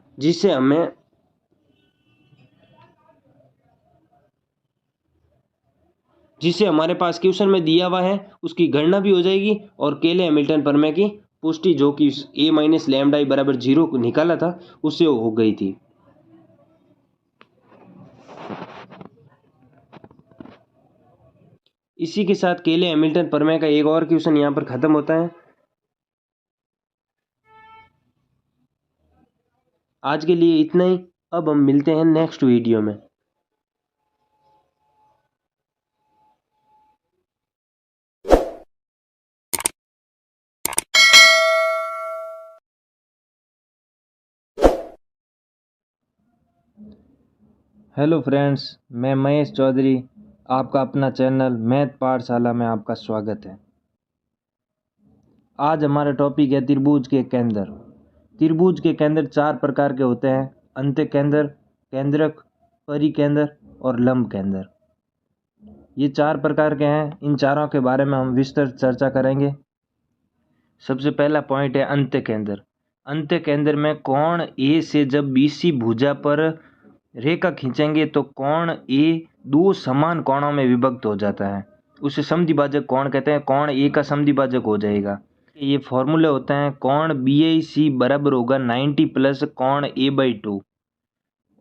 जिससे हमारे पास क्वेश्चन में दिया हुआ है उसकी गणना भी हो जाएगी और केले हैमिल्टन प्रमेय की पुष्टि जो कि a माइनस लैम्डा i बराबर 0 निकाला था उससे हो गई थी। इसी के साथ केले हैमिल्टन प्रमेय का एक और क्वेश्चन यहाँ पर खत्म होता है। आज के लिए इतना ही। अब हम मिलते हैं नेक्स्ट वीडियो में। हेलो फ्रेंड्स, मैं महेश चौधरी, आपका अपना चैनल मैथ पाठशाला में आपका स्वागत है। आज हमारा टॉपिक है त्रिभुज के केंद्र। त्रिभुज के केंद्र 4 प्रकार के होते हैं: अंत्यकेंद्र, केंद्रक, परिकेंद्र और लंब केंद्र। ये 4 प्रकार के हैं। इन चारों के बारे में हम विस्तृत चर्चा करेंगे। सबसे पहला पॉइंट है अंत्यकेंद्र। अंत्यकेंद्र में कोण ए से जब BC भुजा पर रेखा खींचेंगे तो कोण ए दो समान कोणों में विभक्त हो जाता है। उसे समद्विभाजक कोण कहते हैं। कोण ए का समद्विभाजक हो जाएगा। ये फॉर्मूले होते हैं: कोण BIC बराबर होगा 90 प्लस कोण A/2।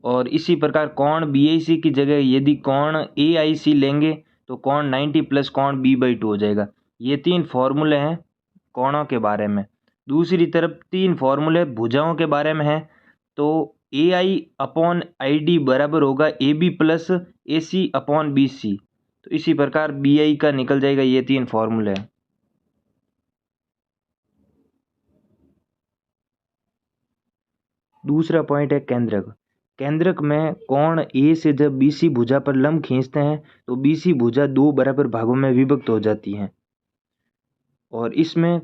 और इसी प्रकार कोण BIC की जगह यदि कोण AIC लेंगे तो कोण 90 प्लस कोण B/2 हो जाएगा। ये 3 फॉर्मूले हैं कोणों के बारे में। दूसरी तरफ 3 फॉर्मूले भुजाओं के बारे में हैं। तो AI/ID बराबर होगा AB प्लस AC/BC। तो इसी प्रकार BI का निकल जाएगा। ये 3 फॉर्मूले हैं। दूसरा पॉइंट है केंद्रक। केंद्रक में कोण ए से जब BC भुजा पर लंब खींचते हैं तो BC भुजा 2 बराबर भागों में विभक्त हो जाती है और इसमें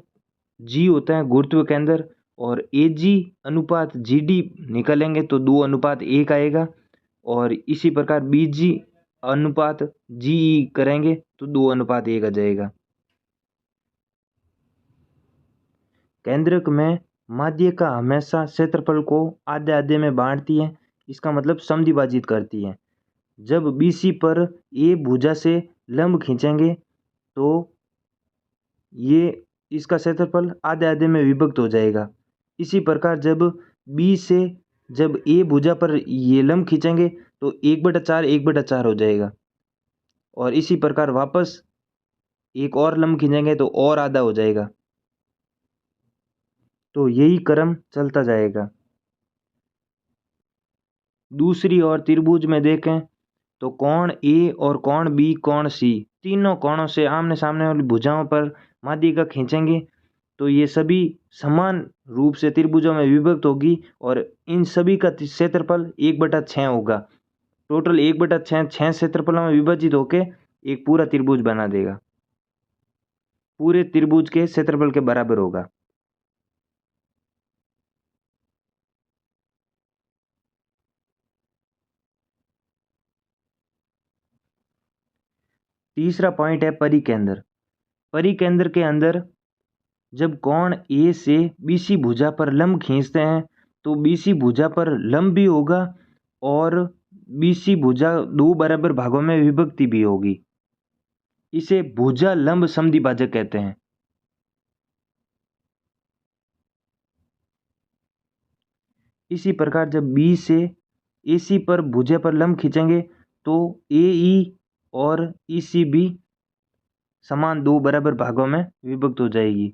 G होता है गुरुत्व केंद्र और AG अनुपात GD निकालेंगे तो 2:1 आएगा और इसी प्रकार BG अनुपात GE करेंगे तो 2:1 आ जाएगा। केंद्रक में माध्यिका हमेशा क्षेत्रफल को आधे आधे में बांटती है। इसका मतलब समद्विभाजित करती है। जब BC पर A भुजा से लंब खींचेंगे तो ये इसका क्षेत्रफल आधे आधे में विभक्त हो जाएगा। इसी प्रकार जब B से जब A भुजा पर ये लंब खींचेंगे तो 1/4 1/4 हो जाएगा और इसी प्रकार वापस एक और लंब खींचेंगे तो और आधा हो जाएगा। तो यही क्रम चलता जाएगा। दूसरी ओर त्रिभुज में देखें तो कोण A और कोण B, कोण C तीनों कोणों से आमने सामने वाली भुजाओं पर माध्यिका खींचेंगे तो ये सभी समान रूप से त्रिभुजों में विभक्त होगी और इन सभी का क्षेत्रफल 1/6 होगा। टोटल 1/6 क्षेत्रफलों में विभाजित होकर एक पूरा त्रिभुज बना देगा। पूरे त्रिभुज के क्षेत्रफल के बराबर होगा। तीसरा पॉइंट है परिकेंद्र। परिकेंद्र के अंदर जब कोण ए से BC भुजा पर लंब खींचते हैं तो BC भुजा पर लंब भी होगा और BC भुजा 2 बराबर भागों में विभक्ति भी होगी। इसे भुजा लंब समद्विभाजक कहते हैं। इसी प्रकार जब B से AC पर भुजा पर लंब खींचेंगे तो AE और EC भी समान दो बराबर भागों में विभक्त हो जाएगी।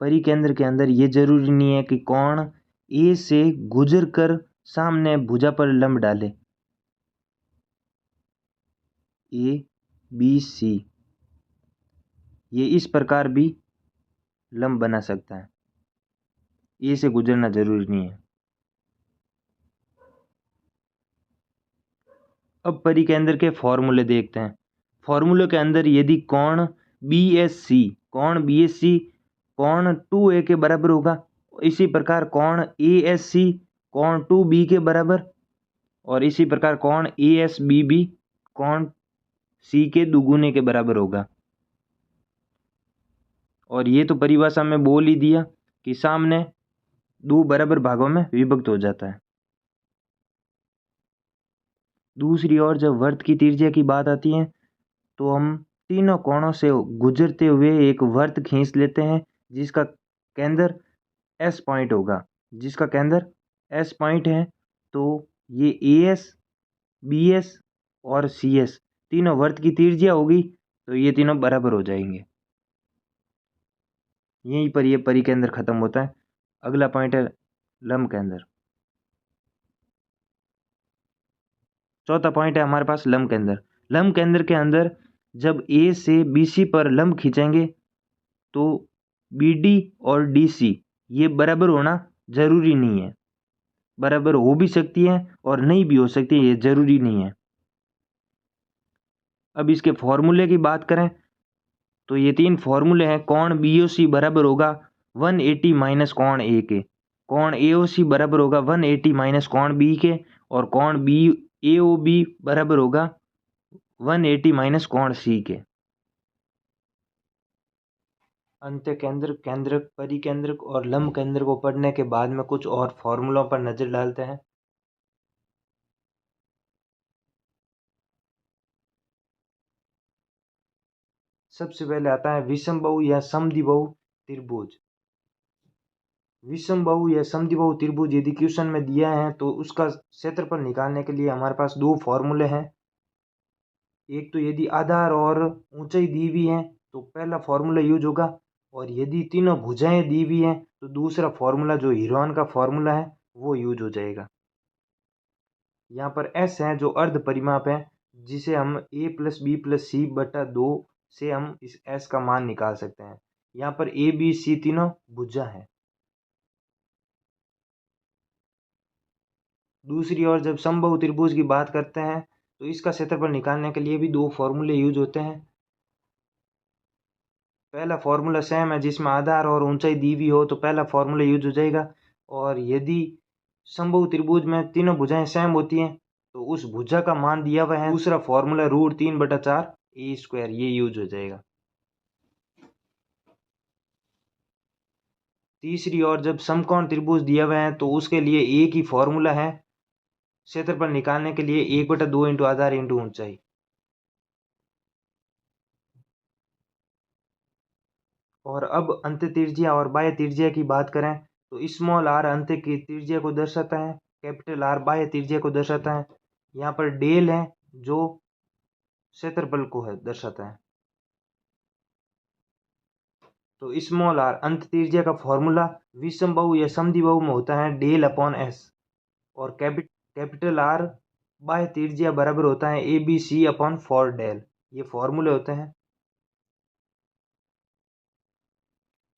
परिकेंद्र के अंदर ये जरूरी नहीं है कि कोण A से गुजर कर सामने भुजा पर लंब डाले। ABC ये इस प्रकार भी लंब बना सकता है, ए से गुजरना जरूरी नहीं है। अब परिकेंद्र के फॉर्मूले देखते हैं। फॉर्मूले के अंदर यदि कोण BSC कोण 2A के बराबर होगा, इसी प्रकार कोण ASC कोण 2B के बराबर, और इसी प्रकार कोण ASB भी कोण C के दुगुने के बराबर होगा। और ये तो परिभाषा में बोल ही दिया कि सामने दो बराबर भागों में विभक्त हो जाता है। दूसरी ओर जब वर्त की त्रिज्या की बात आती है तो हम तीनों कोणों से गुजरते हुए एक वर्त खींच लेते हैं जिसका केंद्र S पॉइंट होगा, जिसका केंद्र S पॉइंट है। तो ये AS, BS और CS तीनों वर्त की त्रिज्या होगी, तो ये तीनों बराबर हो जाएंगे। यहीं पर ये परिकेंद्र खत्म होता है। अगला पॉइंट है लंब केंद्र। चौथा पॉइंट है हमारे पास लंब केंद्र। लंब केंद्र के अंदर जब A से BC पर लंब खींचेंगे तो BD और DC ये बराबर होना जरूरी नहीं है, बराबर हो भी सकती है और नहीं भी हो सकती है, ये जरूरी नहीं है। अब इसके फॉर्मूले की बात करें तो ये तीन फॉर्मूले हैं। कोण BOC बराबर होगा 180 माइनस कोण A के, कोण AOC बराबर होगा 180 माइनस कोण B के, और कोण AOB बराबर होगा 180 माइनस कोण C के। अंत्य केंद्र, केंद्रक, परिकेंद्रक और लंब केंद्र को पढ़ने के बाद में कुछ और फॉर्मूलों पर नजर डालते हैं। सबसे पहले आता है विषमबाहु या समद्विबाहु त्रिभुज। विषमबाहु या समद्विबाहु त्रिभुज यदि क्वेश्चन में दिया है तो उसका क्षेत्रफल निकालने के लिए हमारे पास दो फॉर्मूले हैं। एक तो यदि आधार और ऊंचाई दी हुई है तो पहला फॉर्मूला यूज होगा, और यदि तीनों भुजाएं दी हुई हैं तो दूसरा फॉर्मूला जो हीरोन का फॉर्मूला है वो यूज हो जाएगा। यहाँ पर S है जो अर्ध परिमाप है, जिसे हम A plus B plus C बटा 2 से हम इस S का मान निकाल सकते हैं। यहाँ पर A B C तीनों भुजा है। दूसरी ओर जब समबाहु त्रिभुज की बात करते हैं तो इसका क्षेत्रफल निकालने के लिए भी दो फॉर्मूले यूज होते हैं। पहला फॉर्मूला सेम है जिसमें आधार और ऊंचाई दी हुई हो तो पहला फॉर्मूला यूज हो जाएगा, और यदि समबाहु त्रिभुज में तीनों भुजाएं सेम होती हैं तो उस भुजा का मान दिया हुआ है, दूसरा फॉर्मूला √3/4 A² ये यूज हो जाएगा। तीसरी ओर जब समकोण त्रिभुज दिया हुआ है तो उसके लिए एक ही फॉर्मूला है क्षेत्रफल निकालने के लिए, 1/2 इंटू आधार इंटू ऊंचाई। और अब अंत्य त्रिज्या और बाह्य त्रिज्या की बात करें तो स्मॉल r अंत्य की त्रिज्या को दर्शाता है, कैपिटल R बाह्य त्रिज्या को दर्शाता है। यहाँ पर डेल है जो क्षेत्रफल को है दर्शाता है। तो स्मॉल r अंत्य त्रिज्या का फॉर्मूला विषमबाहु या समद्विबाहु में होता है डेल अपॉन S, और कैपिटल R बाह्य त्रिज्या बराबर होता है ABC अपॉन 4 डेल। ये फॉर्मूले होते हैं।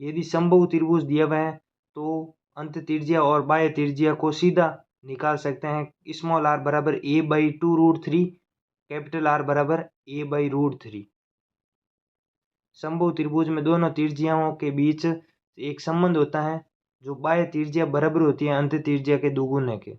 यदि समबाहु त्रिभुज दिया हुआ है तो अंत्य त्रिज्या और बाह्य त्रिज्या को सीधा निकाल सकते हैं। स्मॉल r बराबर A/2√3, कैपिटल R बराबर A/√3। समबाहु त्रिभुज में दोनों त्रिज्याओं के बीच एक संबंध होता है जो बाह्य त्रिज्या बराबर होती है अंत्य त्रिज्या के दुगुने के।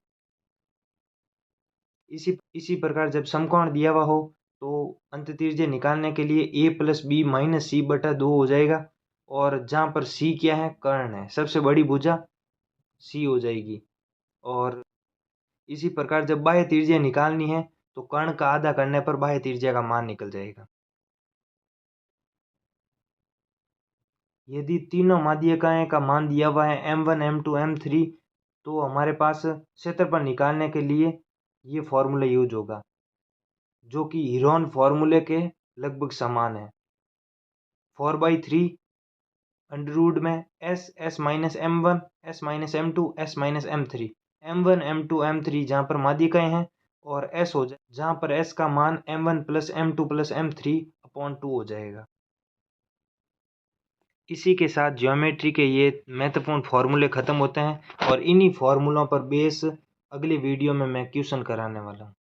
इसी प्रकार जब समकोण दिया हुआ हो तो अंत्य त्रिज्या निकालने के लिए A plus B minus C बटा 2 हो जाएगा, और जहाँ पर C क्या है, कर्ण है, सबसे बड़ी भुजा C हो जाएगी। और इसी प्रकार जब बाह्य त्रिज्या निकालनी है तो कर्ण का आधा करने पर बाह्य त्रिज्या का मान निकल जाएगा। यदि तीनों माध्यिकाएं का मान दिया हुआ है m1 m2 m3, तो हमारे पास क्षेत्रफल निकालने के लिए ये फॉर्मूला यूज होगा, जो कि हीरोन फॉर्मूले के लगभग समान है। 4/3 अंडर रूट में s minus m1 s minus m2 s minus m3, m1 m2 m3 जहाँ पर माध्यिकाएं हैं, और s हो जाए जहाँ पर s का मान m1 plus m2 plus m3 upon 2 हो जाएगा। इसी के साथ ज्योमेट्री के ये महत्वपूर्ण फार्मूले ख़त्म होते हैं और इन्हीं फार्मूलों पर बेस अगले वीडियो में मैं क्वेश्चन कराने वाला हूँ।